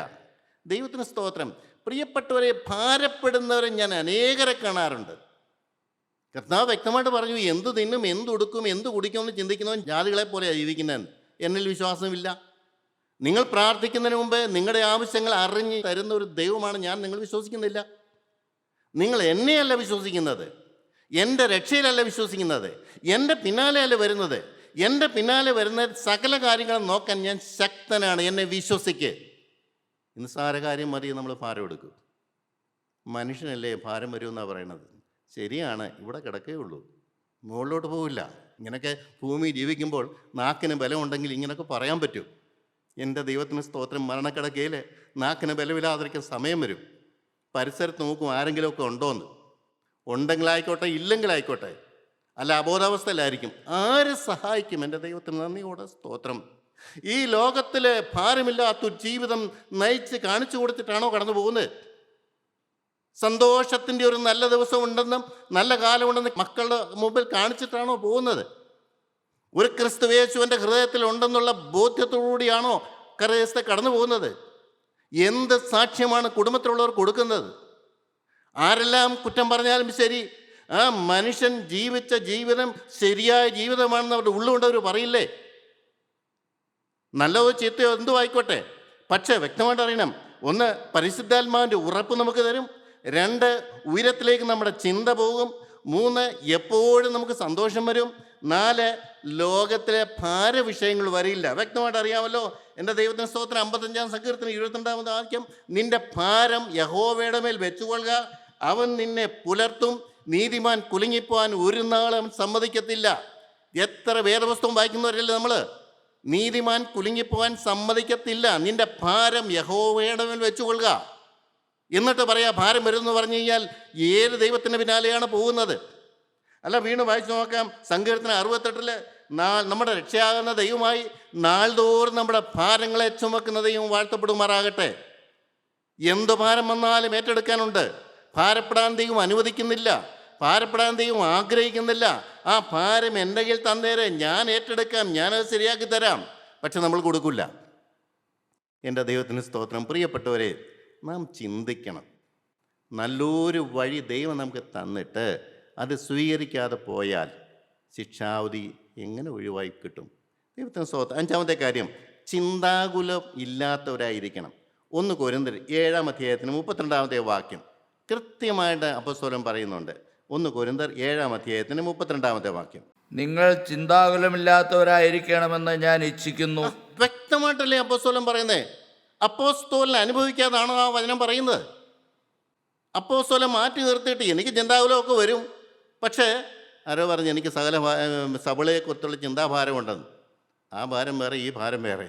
ദൈവത്തിന് സ്തോത്രം. പ്രിയപ്പെട്ടവരെ, ഭാരപ്പെടുന്നവരെ ഞാൻ അനേകരെ കാണാറുണ്ട്. കർത്താവ് വ്യക്തമായിട്ട് പറഞ്ഞു, എന്തു തിന്നും, എന്തുടുക്കും, എന്തു കുടിക്കുമെന്ന് ചിന്തിക്കുന്നവൻ ജാതികളെ പോലെ ജീവിക്കുന്നതെന്ന്. എന്നിൽ വിശ്വാസമില്ല. നിങ്ങൾ പ്രാർത്ഥിക്കുന്നതിന് മുമ്പ് നിങ്ങളുടെ ആവശ്യങ്ങൾ അറിഞ്ഞ് തരുന്ന ഒരു ദൈവമാണ് ഞാൻ. നിങ്ങൾ വിശ്വസിക്കുന്നില്ല. നിങ്ങൾ എന്നെയല്ല വിശ്വസിക്കുന്നത്, എൻ്റെ രക്ഷയിലല്ല വിശ്വസിക്കുന്നത്, എൻ്റെ പിന്നാലെയല്ല വരുന്നത്. എൻ്റെ പിന്നാലെ വരുന്ന സകല കാര്യങ്ങളും നോക്കാൻ ഞാൻ ശക്തനാണ്. എന്നെ വിശ്വസിക്ക്. നിസ്സാര കാര്യം മതി നമ്മൾ ഭാരം എടുക്കും. മനുഷ്യനല്ലേ ഭാരം വരുമെന്നാണ് പറയണത്. ശരിയാണ്, ഇവിടെ കിടക്കേ ഉള്ളൂ, മുകളിലോട്ട് പോവില്ല. ഇങ്ങനെയൊക്കെ ഭൂമി ജീവിക്കുമ്പോൾ നാക്കിന് ബലമുണ്ടെങ്കിൽ ഇങ്ങനെയൊക്കെ പറയാൻ പറ്റും. എൻ്റെ ദൈവത്തിന് സ്തോത്രം. മരണക്കിടക്കയിൽ നാക്കിന് ബലമില്ലാതിരിക്കാൻ സമയം വരും. പരിസരത്ത് നോക്കും ആരെങ്കിലുമൊക്കെ ഉണ്ടോയെന്ന്. ഉണ്ടെങ്കിലായിക്കോട്ടെ, ഇല്ലെങ്കിലായിക്കോട്ടെ, അല്ല അബോധാവസ്ഥയിലായിരിക്കും. ആര് സഹായിക്കും? എൻ്റെ ദൈവത്തിന് നന്ദിയോടെ സ്തോത്രം. ഈ ലോകത്തിലെ ഭാരമില്ലാത്തൊരു ജീവിതം നയിച്ച് കാണിച്ചു കൊടുത്തിട്ടാണോ കടന്നു പോകുന്നത്? സന്തോഷത്തിൻ്റെ ഒരു നല്ല ദിവസം ഉണ്ടെന്നും നല്ല കാലമുണ്ടെന്ന് മക്കളുടെ മുമ്പിൽ കാണിച്ചിട്ടാണോ പോകുന്നത്? ഒരു ക്രിസ്തുയേശുവിൻ്റെ ഹൃദയത്തിൽ ഉണ്ടെന്നുള്ള ബോധ്യത്തോടുകൂടിയാണോ കരയസ്ഥ കടന്നു പോകുന്നത്? എന്ത് സാക്ഷ്യമാണ് കുടുംബത്തിലുള്ളവർ കൊടുക്കുന്നത്? ആരെല്ലാം കുറ്റം പറഞ്ഞാലും ശരി, ആ മനുഷ്യൻ ജീവിച്ച ജീവിതം ശരിയായ ജീവിതമാണെന്ന് അവരുടെ ഉള്ളുകൊണ്ടവർ പറയില്ലേ? നല്ലതോ ചീത്തയോ എന്തോ ആയിക്കോട്ടെ, പക്ഷേ വ്യക്തമായിട്ട് അറിയണം. ഒന്ന്, പരിശുദ്ധാത്മാവിൻ്റെ ഉറപ്പ് നമുക്ക് തരും. 2, ഉയരത്തിലേക്ക് നമ്മുടെ ചിന്ത പോകും. 3, എപ്പോഴും നമുക്ക് സന്തോഷം വരും. 4, ലോകത്തിലെ ഭാരവിഷയങ്ങൾ വരില്ല. വ്യക്തമായിട്ട് അറിയാമല്ലോ. എൻ്റെ ദൈവത്തിന് സ്തോത്രം. 55-ാം സങ്കീർത്തനം 22-ാമത് വാക്യം, നിന്റെ ഭാരം യഹോവയുടെ മേൽ വെച്ചുകൊള്ളുക, അവൻ നിന്നെ പുലർത്തും, നീതിമാൻ കുലുങ്ങിപ്പോവാൻ ഒരു നാളും അവൻ സമ്മതിക്കത്തില്ല. എത്ര വേദപുസ്തകം വായിക്കുന്നവരല്ലേ നമ്മൾ? നീതിമാൻ കുലുങ്ങിപ്പോവാൻ സമ്മതിക്കത്തില്ല. നിന്റെ ഭാരം യഹോവയുടെ മേൽ വെച്ചുകൊള്ളുക. എന്നിട്ട് പറയാ ഭാരം വരുമെന്ന് പറഞ്ഞു കഴിഞ്ഞാൽ ഏത് ദൈവത്തിൻ്റെ പിന്നാലെയാണ് പോകുന്നത്? അല്ല, വീണ് വായിച്ചു നോക്കാം. സങ്കീർത്തനം 68 നമ്മുടെ രക്ഷയാകുന്ന ദൈവമായി നാൾതോറും നമ്മുടെ ഭാരങ്ങളെ ചുമക്കുന്ന ദൈവം വാഴ്ത്തപ്പെടുമാറാകട്ടെ. എന്തു ഭാരം വന്നാലും ഏറ്റെടുക്കാനുണ്ട്. ഭാരപ്പെടാൻ ദൈവം അനുവദിക്കുന്നില്ല, ഭാരപ്പെടാൻ ദൈവം ആഗ്രഹിക്കുന്നില്ല. ആ ഭാരം എൻ്റെ കയ്യിൽ തന്നേരെ, ഞാൻ ഏറ്റെടുക്കാം, ഞാനത് ശരിയാക്കി തരാം. പക്ഷെ നമ്മൾ കൊടുക്കില്ല. എൻ്റെ ദൈവത്തിന് സ്തോത്രം. പ്രിയപ്പെട്ടവരെ, നാം ചിന്തിക്കണം. നല്ലൊരു വഴി ദൈവം നമുക്ക് തന്നിട്ട് അത് സ്വീകരിക്കാതെ പോയാൽ ശിക്ഷാവധി എങ്ങനെ ഒഴിവായി കിട്ടും? ദൈവത്തിന് സ്തോത്രം. 5-ാമത്തെ കാര്യം, ചിന്താകുലം ഇല്ലാത്തവരായിരിക്കണം. 1 കൊരിന്ത്യർ 7-ാം അധ്യായത്തിന് 32-ാമത്തെ വാക്യം കൃത്യമായിട്ട് അപ്പോസ്തലൻ പറയുന്നുണ്ട്. 1 കൊരിന്ത്യർ 7-ാം അധ്യായത്തിന് 32-ാമത്തെ വാക്യം, നിങ്ങൾ ചിന്താകുലമില്ലാത്തവരായിരിക്കണമെന്ന് ഞാൻ ഇച്ഛിക്കുന്നു. വ്യക്തമായിട്ടല്ലേ അപ്പോസ്തലൻ പറയുന്നത്? അപ്പോസ്തലൻ അനുഭവിക്കാതാണോ ആ വചനം പറയുന്നത്? അപ്പോസ്തലൻ മാറ്റി നിർത്തിയിട്ട് എനിക്ക് ചിന്താകുലമൊക്കെ വരും, പക്ഷേ ആരോ പറഞ്ഞു എനിക്ക് സകല സബളയെക്കുറിച്ചുള്ള ചിന്താഭാരമുണ്ടെന്ന്. ആ ഭാരം വേറെ, ഈ ഭാരം വേറെ.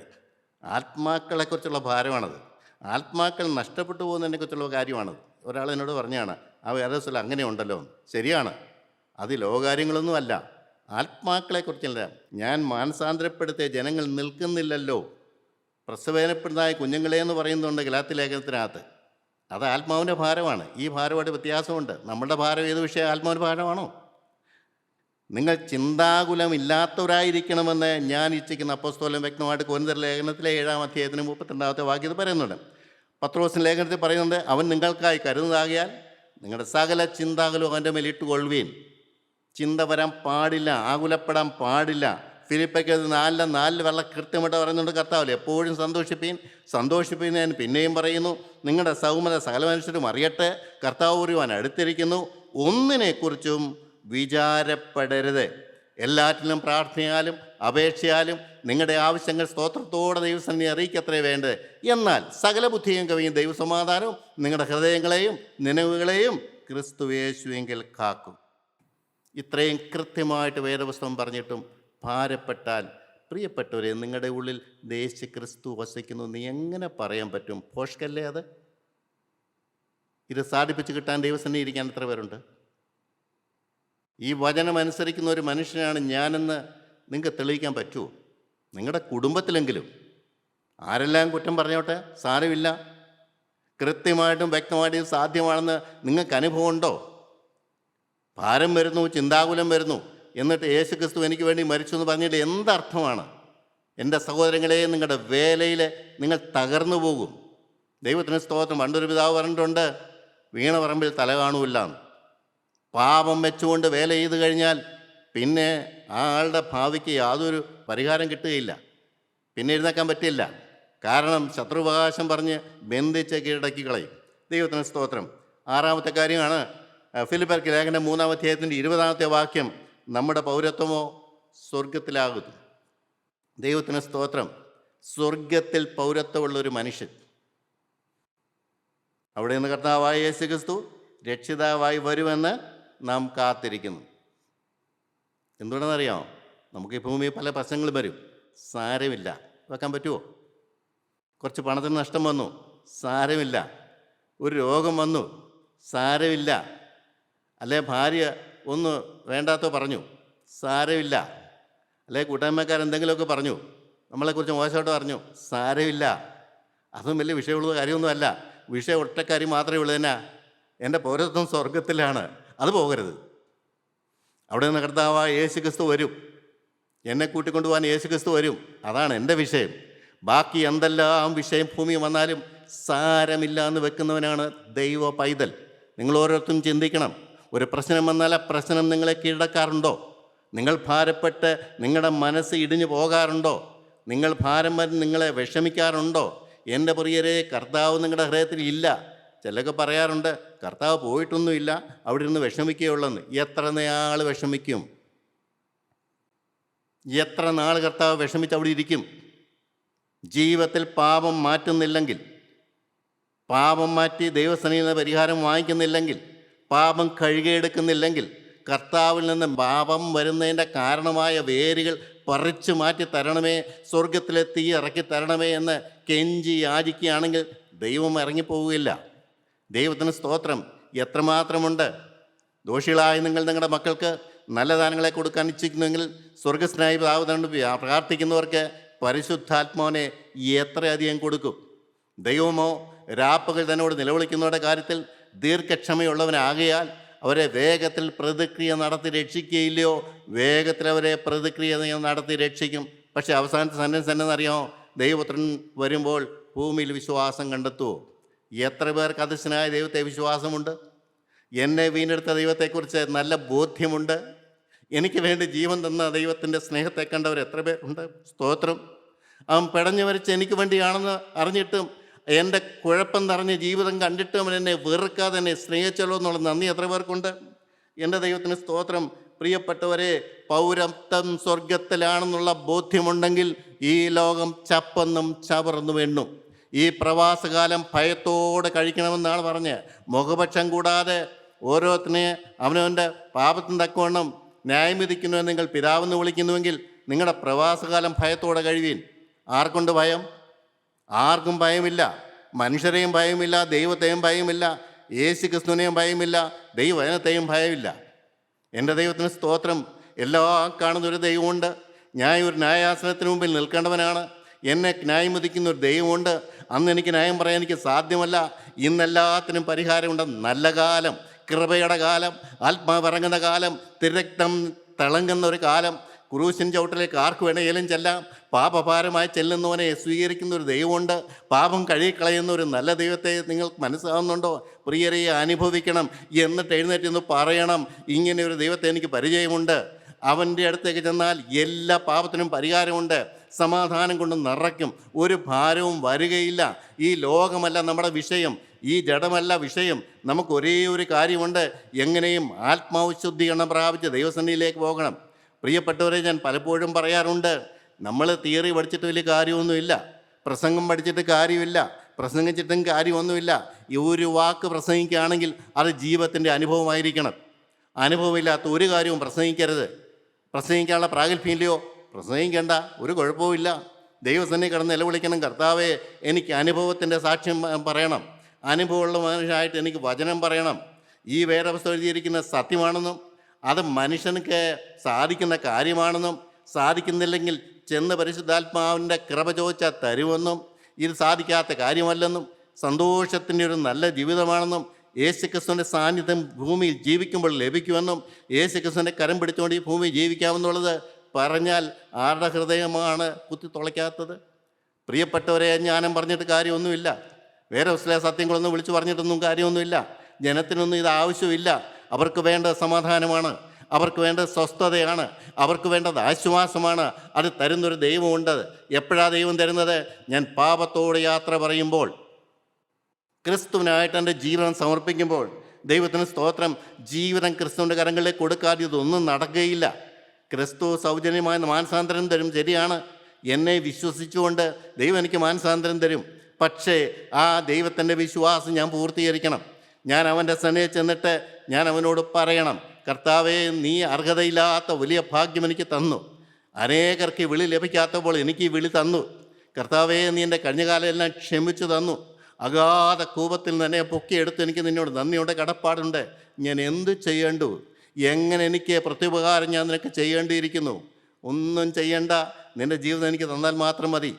ആത്മാക്കളെക്കുറിച്ചുള്ള ഭാരമാണത്. ആത്മാക്കൾ നഷ്ടപ്പെട്ടു പോകുന്നതിനെക്കുറിച്ചുള്ള കാര്യമാണത്. ഒരാൾ എന്നോട് പറഞ്ഞാണ്, ആ വേറെ സ്ഥലം അങ്ങനെ ഉണ്ടല്ലോ. ശരിയാണ്, അത് ലോകകാര്യങ്ങളൊന്നും അല്ല, ആത്മാക്കളെക്കുറിച്ചല്ല. ഞാൻ മാനസാന്തരപ്പെടുത്തിയ ജനങ്ങൾ നിൽക്കുന്നില്ലല്ലോ. പ്രസവേദനപ്പെടുന്നതായ കുഞ്ഞുങ്ങളെ എന്ന് പറയുന്നുണ്ട് ഗലാത്യ ലേഖനത്തിനകത്ത്. അത് ആത്മാവിൻ്റെ ഭാരമാണ്. ഈ ഭാരമായിട്ട് വ്യത്യാസമുണ്ട്. നമ്മളുടെ ഭാരം ഏത് വിഷയം? ആത്മാവിൻ്റെ ഭാരമാണോ? നിങ്ങൾ ചിന്താകുലമില്ലാത്തവരായിരിക്കണമെന്ന് ഞാൻ ഇച്ഛിക്കുന്ന അപ്പോസ്തലൻ വ്യക്തമായിട്ട് കൊരിന്ത്യർ ലേഖനത്തിലെ 7-ാം അധ്യായത്തിന് 32-ാമത്തെ വാക്യത്തിൽ പറയുന്നുണ്ട്. പത്രോസിൻ്റെ ലേഖനത്തിൽ പറയുന്നുണ്ട്, അവൻ നിങ്ങൾക്കായി കരുതുന്നതാകിയാൽ നിങ്ങളുടെ സകല ചിന്താകുലവും അവൻ്റെ മേൽ ഇട്ടുകൊള്ളുവീൻ. ചിന്ത വരാൻ പാടില്ല, ആകുലപ്പെടാൻ പാടില്ല. ഫിലിപ്പയ്ക്ക് 4:4 വളരെ കൃത്യമായിട്ട് പറയുന്നുണ്ട് കർത്താവിൽ എപ്പോഴും സന്തോഷിപ്പീൻ. ഞാൻ പിന്നെയും പറയുന്നു, നിങ്ങളുടെ സൗമ്യത സകല മനുഷ്യരും അറിയട്ടെ, കർത്താവ് ഒരുവൻ അടുത്തിരിക്കുന്നു. ഒന്നിനെക്കുറിച്ചും വിചാരപ്പെടരുത്. എല്ലാറ്റിലും പ്രാർത്ഥനയാലും അപേക്ഷയാലും നിങ്ങളുടെ ആവശ്യങ്ങൾ സ്തോത്രത്തോടെ ദൈവസന്നിധി അറിയിക്കത്രേ വേണ്ടത്. എന്നാൽ സകല ബുദ്ധിയും കവിയും ദൈവസമാധാനവും നിങ്ങളുടെ ഹൃദയങ്ങളെയും നിലവുകളെയും ക്രിസ്തുയേശുവെങ്കിൽ കാക്കും. ഇത്രയും കൃത്യമായിട്ട് വേദപുസ്തകം പറഞ്ഞിട്ടും ഭാരപ്പെട്ടാൽ, പ്രിയപ്പെട്ടവരെ, നിങ്ങളുടെ ഉള്ളിൽ ദേശ ക്രിസ്തു വസിക്കുന്നു നീ എങ്ങനെ പറയാൻ പറ്റും? പോഷ്കല്ലേ അത്? ഇത് സാധിപ്പിച്ച് കിട്ടാൻ ദൈവസന്നിധി ഇരിക്കാൻ എത്ര പേരുണ്ട്? ഈ വചനം അനുസരിക്കുന്ന ഒരു മനുഷ്യനാണ് ഞാനെന്ന് നിങ്ങൾക്ക് തെളിയിക്കാൻ പറ്റുമോ? നിങ്ങളുടെ കുടുംബത്തിലെങ്കിലും. ആരെല്ലാം കുറ്റം പറഞ്ഞോട്ടെ, സാരമില്ല. കൃത്യമായിട്ടും വ്യക്തമായിട്ടും ഇത് സാധ്യമാണെന്ന് നിങ്ങൾക്ക് അനുഭവമുണ്ടോ? ഭാരം വരുന്നു, ചിന്താകുലം വരുന്നു, എന്നിട്ട് യേശു ക്രിസ്തു എനിക്ക് വേണ്ടി മരിച്ചു എന്ന് പറഞ്ഞിട്ട് എന്തർത്ഥമാണ്? എൻ്റെ സഹോദരങ്ങളെ, നിങ്ങളുടെ വേലയിൽ നിങ്ങൾ തകർന്നു പോകും. ദൈവത്തിന് സ്തോത്രം. പണ്ടൊരു പിതാവ് പറഞ്ഞിട്ടുണ്ട്, വീണ പറമ്പിൽ തല കാണൂല്ല. പാപം വെച്ചുകൊണ്ട് വേല ചെയ്ത് കഴിഞ്ഞാൽ പിന്നെ ആ ആളുടെ ഭാവിക്ക് യാതൊരു പരിഹാരം കിട്ടുകയില്ല, പിന്നെ എഴുന്നേക്കാൻ പറ്റില്ല. കാരണം ശത്രുവകാശം പറഞ്ഞ് ബന്ധിച്ച് കീഴടക്കി കളയും. ദൈവത്തിന് സ്തോത്രം. 6-ാമത്തെ കാര്യമാണ് ഫിലിപ്പർക്ക് ലേഖനം 3-ാം അധ്യായത്തിൻ്റെ 20-ാമത്തെ വാക്യം, നമ്മുടെ പൗരത്വമോ സ്വർഗത്തിലാകുന്നു. ദൈവത്തിന് സ്തോത്രം. സ്വർഗത്തിൽ പൗരത്വമുള്ളൊരു മനുഷ്യൻ, അവിടെ നിന്ന് കർത്താവായ യേശു ക്രിസ്തു രക്ഷിതാവായി വരുമെന്ന് നാം കാത്തിരിക്കുന്നു. എന്തുകൊണ്ടെന്നറിയാമോ? നമുക്ക് ഈ ഭൂമിയിൽ പല പ്രശ്നങ്ങളും വരും. സാരമില്ല, വെക്കാൻ പറ്റുമോ? കുറച്ച് പണത്തിന് നഷ്ടം വന്നു, സാരമില്ല. ഒരു രോഗം വന്നു, സാരമില്ല. അല്ലെ ഭാര്യ ഒന്ന് വേണ്ടാത്തോ പറഞ്ഞു, സാരമില്ല. അല്ലെ കൂട്ടായ്മക്കാരെന്തെങ്കിലുമൊക്കെ പറഞ്ഞു, നമ്മളെക്കുറിച്ച് മോശമായിട്ട് പറഞ്ഞു, സാരമില്ല. അതും വലിയ വിഷയമുള്ള കാര്യമൊന്നുമല്ല. വിഷയം ഒറ്റക്കാര്യം മാത്രമേ ഉള്ളൂ. തന്നെ എൻ്റെ പൗരത്വം സ്വർഗത്തിലാണ്, അത് പോകരുത്. അവിടെ നിന്ന് കർത്താവായ യേശു ക്രിസ്തു വരും, എന്നെ കൂട്ടിക്കൊണ്ടുപോകാൻ യേശു ക്രിസ്തു വരും. അതാണ് എൻ്റെ വിഷയം. ബാക്കി എന്തെല്ലാം വിഷയം ഭൂമി വന്നാലും സാരമില്ല എന്ന് വെക്കുന്നവനാണ് ദൈവ പൈതൽ. നിങ്ങൾ ഓരോരുത്തരും ചിന്തിക്കണം, ഒരു പ്രശ്നം വന്നാൽ ആ പ്രശ്നം നിങ്ങളെ കീഴടക്കാറുണ്ടോ? നിങ്ങൾ ഭാരപ്പെട്ട് നിങ്ങളുടെ മനസ്സ് ഇടിഞ്ഞു പോകാറുണ്ടോ? നിങ്ങൾ ഭാരം വന്ന് നിങ്ങളെ വിഷമിക്കാറുണ്ടോ? എൻ്റെ പ്രിയരെ, കർത്താവ് നിങ്ങളുടെ ഹൃദയത്തിൽ ഇല്ല. ചിലരൊക്കെ പറയാറുണ്ട്, കർത്താവ് പോയിട്ടൊന്നുമില്ല, അവിടെ ഇരുന്ന് വിഷമിക്കുകയുള്ളെന്ന്. എത്ര നാൾ വിഷമിക്കും? എത്ര നാൾ കർത്താവ് വിഷമിച്ച് അവിടെ ഇരിക്കും? ജീവിതത്തിൽ പാപം മാറ്റുന്നില്ലെങ്കിൽ, പാപം മാറ്റി ദൈവസന്നിധിയിൽ നിന്ന് പരിഹാരം വാങ്ങിക്കുന്നില്ലെങ്കിൽ, പാപം കഴുകിയെടുക്കുന്നില്ലെങ്കിൽ, കർത്താവിൽ നിന്ന് പാപം വരുന്നതിൻ്റെ കാരണമായ വേരുകൾ പറിച്ചു മാറ്റി തരണമേ, സ്വർഗത്തിലെ തീ ഇറക്കി തരണമേ എന്ന് കെഞ്ചി യാചിക്കുകയാണെങ്കിൽ ദൈവം ഇറങ്ങിപ്പോവുകയില്ല. ദൈവത്തിന് സ്തോത്രം. എത്രമാത്രമുണ്ട്. ദോഷികളായ നിങ്ങൾ നിങ്ങളുടെ മക്കൾക്ക് നല്ല ദാനങ്ങളെ കൊടുക്കാൻ ഇച്ഛിക്കുന്നുവെങ്കിൽ സ്വർഗസ്നായി പിതാവിനോട് പ്രാർത്ഥിക്കുന്നവർക്ക് പരിശുദ്ധാത്മാവിനെ എത്രയധികം കൊടുക്കും. ദൈവമോ രാപ്പകൽ തന്നോട് നിലവിളിക്കുന്നവരുടെ കാര്യത്തിൽ ദീർഘക്ഷമയുള്ളവനാകയാൽ അവരെ വേഗത്തിൽ പ്രതിക്രിയ നടത്തി രക്ഷിക്കുകയില്ലയോ? വേഗത്തിൽ അവരെ പ്രതിക്രിയ നടത്തി രക്ഷിക്കും. പക്ഷേ അവസാനത്തെ സെൻറ്റൻസ് എന്നറിയാമോ? ദൈവപുത്രൻ വരുമ്പോൾ ഭൂമിയിൽ വിശ്വാസം കണ്ടെത്തുമോ? എത്ര പേർക്ക് അതിശനായ ദൈവത്തെ വിശ്വാസമുണ്ട്? എന്നെ വീണ്ടെടുത്ത ദൈവത്തെക്കുറിച്ച് നല്ല ബോധ്യമുണ്ട്. എനിക്ക് വേണ്ടി ജീവൻ തന്ന ദൈവത്തിൻ്റെ സ്നേഹത്തെ കണ്ടവർ എത്ര പേരുണ്ട്? സ്തോത്രം. അവൻ പിടഞ്ഞു വരച്ച് എനിക്ക് വേണ്ടിയാണെന്ന് അറിഞ്ഞിട്ടും എൻ്റെ കുഴപ്പം നിറഞ്ഞ ജീവിതം കണ്ടിട്ടും അവൻ എന്നെ വെറുക്കാതെ എന്നെ സ്നേഹിച്ചല്ലോ എന്നുള്ള നന്ദി എത്ര പേർക്കുണ്ട്? എൻ്റെ ദൈവത്തിന് സ്തോത്രം. പ്രിയപ്പെട്ടവരെ, പൗരത്വം സ്വർഗത്തിലാണെന്നുള്ള ബോധ്യമുണ്ടെങ്കിൽ ഈ ലോകം ചപ്പെന്നും ചവർന്നു എണ്ണും. ഈ പ്രവാസകാലം ഭയത്തോടെ കഴിക്കണമെന്നാണ് പറഞ്ഞ്, മുഖപക്ഷം കൂടാതെ ഓരോരുത്തനെ അവനവൻ്റെ പാപത്തിന് തക്കവണ്ണം ന്യായം വിധിക്കുന്നുവെന്ന് നിങ്ങൾ പിതാവെന്ന് വിളിക്കുന്നുവെങ്കിൽ നിങ്ങളുടെ പ്രവാസകാലം ഭയത്തോടെ കഴിവീൻ. ആർക്കുണ്ട് ഭയം? ആർക്കും ഭയമില്ല. മനുഷ്യരെയും ഭയമില്ല, ദൈവത്തെയും ഭയമില്ല, യേശു ക്രിസ്തുവിനെയും ഭയമില്ല, ദൈവവചനത്തെയും ഭയമില്ല. എൻ്റെ ദൈവത്തിന് സ്തോത്രം. എല്ലാം കാണുന്നൊരു ദൈവമുണ്ട്. ഞാൻ ഒരു ന്യായാസനത്തിന് മുമ്പിൽ നിൽക്കേണ്ടവനാണ്. എന്നെ ന്യായം വിധിക്കുന്ന ഒരു ദൈവമുണ്ട്. അന്ന് എനിക്ക് ന്യായം പറയാൻ എനിക്ക് സാധ്യമല്ല. ഇന്നെല്ലാത്തിനും പരിഹാരമുണ്ട്. നല്ല കാലം, കൃപയുടെ കാലം, ആത്മാവ് ഇറങ്ങുന്ന കാലം, തിരക്തം തിളങ്ങുന്ന ഒരു കാലം. ക്രൂശിൻ ചവിട്ടിലേക്ക് ആർക്ക് വേണേലും ചെല്ലാം. പാപഭാരമായി ചെല്ലുന്നവനെ സ്വീകരിക്കുന്ന ഒരു ദൈവമുണ്ട്. പാപം കഴുകിക്കളയുന്ന ഒരു നല്ല ദൈവത്തെ നിങ്ങൾക്ക് മനസ്സിലാവുന്നുണ്ടോ? പ്രിയരെ, അനുഭവിക്കണം. എന്നിട്ട് എഴുന്നേറ്റ് എന്ന് പറയണം, ഇങ്ങനെ ഒരു ദൈവത്തെ എനിക്ക് പരിചയമുണ്ട്. അവൻ്റെ അടുത്തേക്ക് ചെന്നാൽ എല്ലാ പാപത്തിനും പരിഹാരമുണ്ട്. സമാധാനം കൊണ്ട് നിറയ്ക്കും. ഒരു ഭാരവും വരികയില്ല. ഈ ലോകമല്ല നമ്മുടെ വിഷയം, ഈ ജഡമല്ല വിഷയം. നമുക്ക് ഒരേ ഒരു കാര്യമുണ്ട്, എങ്ങനെയും ആത്മാവിശുദ്ധീകരണം പ്രാപിച്ച് ദൈവസന്നിധിയിലേക്ക് പോകണം. പ്രിയപ്പെട്ടവരെ, ഞാൻ പലപ്പോഴും പറയാറുണ്ട്, നമ്മൾ തിയറി പഠിച്ചിട്ട് വലിയ കാര്യമൊന്നുമില്ല, പ്രസംഗം പഠിച്ചിട്ട് കാര്യമില്ല, പ്രസംഗിച്ചിട്ടും കാര്യമൊന്നുമില്ല. ഈ ഒരു വാക്ക് പ്രസംഗിക്കുകയാണെങ്കിൽ അത് ജീവിതത്തിൻ്റെ അനുഭവമായിരിക്കണം. അനുഭവമില്ലാത്ത ഒരു കാര്യവും പ്രസംഗിക്കരുത്. പ്രസംഗിക്കാനുള്ള പ്രാഗൽഭ്യമില്ലയോ? പ്രസംഗിക്കേണ്ട, ഒരു കുഴപ്പവുമില്ല. ദൈവസന്നിധി കിടന്ന് നിലവിളിക്കണം, കർത്താവേ എനിക്ക് അനുഭവത്തിൻ്റെ സാക്ഷ്യം പറയണം, അനുഭവമുള്ള മനുഷ്യനായിട്ട് എനിക്ക് വചനം പറയണം. ഈ വേദപുസ്തകം എഴുതിയിരിക്കുന്ന സത്യമാണെന്നും അത് മനുഷ്യനക്ക് സാധിക്കുന്ന കാര്യമാണെന്നും, സാധിക്കുന്നില്ലെങ്കിൽ ചെന്ന് പരിശുദ്ധാത്മാവിൻ്റെ കൃപ ചോദിച്ചാൽ തരുമെന്നും, ഇത് സാധിക്കാത്ത കാര്യമല്ലെന്നും, സന്തോഷത്തിൻ്റെ ഒരു നല്ല ജീവിതമാണെന്നും, യേശുക്രിസ്തുവിൻ്റെ സാന്നിധ്യം ഭൂമിയിൽ ജീവിക്കുമ്പോൾ ലഭിക്കുമെന്നും, യേശുക്രിസ്തുവിൻ്റെ കരം പിടിച്ചുകൊണ്ട് ഈ ഭൂമിയിൽ ജീവിക്കാമെന്നുള്ളത് പറഞ്ഞാൽ ആരുടെ ഹൃദയമാണ് കുത്തി തുളയ്ക്കാത്തത്? പ്രിയപ്പെട്ടവരെ, ജ്ഞാനം പറഞ്ഞിട്ട് കാര്യമൊന്നുമില്ല. വേറെ ചില സത്യങ്ങളൊന്നും വിളിച്ചു പറഞ്ഞിട്ടൊന്നും കാര്യമൊന്നുമില്ല. ജനത്തിനൊന്നും ഇത് ആവശ്യമില്ല. അവർക്ക് വേണ്ടത് സമാധാനമാണ്, അവർക്ക് വേണ്ടത് സ്വസ്ഥതയാണ്, അവർക്ക് വേണ്ടത് ആശ്വാസമാണ്. അത് തരുന്നൊരു ദൈവമുണ്ട്. എപ്പോഴാണ് ദൈവം തരുന്നത്? ഞാൻ പാപത്തോട് യാത്ര പറയുമ്പോൾ, ക്രിസ്തുവിനായിട്ട് എൻ്റെ ജീവനം സമർപ്പിക്കുമ്പോൾ. ദൈവത്തിന് സ്തോത്രം. ജീവിതം ക്രിസ്തുവിൻ്റെ കരങ്ങളിലേക്ക് കൊടുക്കാതെ ഇതൊന്നും നടക്കുകയില്ല. ക്രിസ്തു സൗജന്യമായ മാനസാന്തരം തരും, ശരിയാണ്. എന്നെ വിശ്വസിച്ചുകൊണ്ട് ദൈവം എനിക്ക് മാനസാന്തരം തരും. പക്ഷേ ആ ദൈവത്തിൻ്റെ വിശ്വാസം ഞാൻ പൂർത്തീകരിക്കണം. ഞാൻ അവൻ്റെ സന്നിധിയിൽ ചെന്നിട്ട് ഞാൻ അവനോട് പറയണം, കർത്താവേ, നീ അർഹതയില്ലാത്ത വലിയ ഭാഗ്യം എനിക്ക് തന്നു. അനേകർക്ക് ഈ വിളി ലഭിക്കാത്തപ്പോൾ എനിക്ക് ഈ വിളി തന്നു. കർത്താവേ, നീ എൻ്റെ കഴിഞ്ഞകാലം എല്ലാം ക്ഷമിച്ചു തന്നു. അഗാധ കൂപത്തിൽ തന്നെ പൊക്കിയെടുത്ത് എനിക്ക് നിന്നോട് നന്ദിയുടെ കടപ്പാടുണ്ട്. ഞാൻ എന്തു ചെയ്യേണ്ടു? എങ്ങനെ എനിക്ക് പ്രത്യുപകാരം ഞാൻ നിനക്ക് ചെയ്യേണ്ടിയിരിക്കുന്നു? ഒന്നും ചെയ്യണ്ട, നിൻ്റെ ജീവിതം എനിക്ക് തന്നാൽ മാത്രം മതി.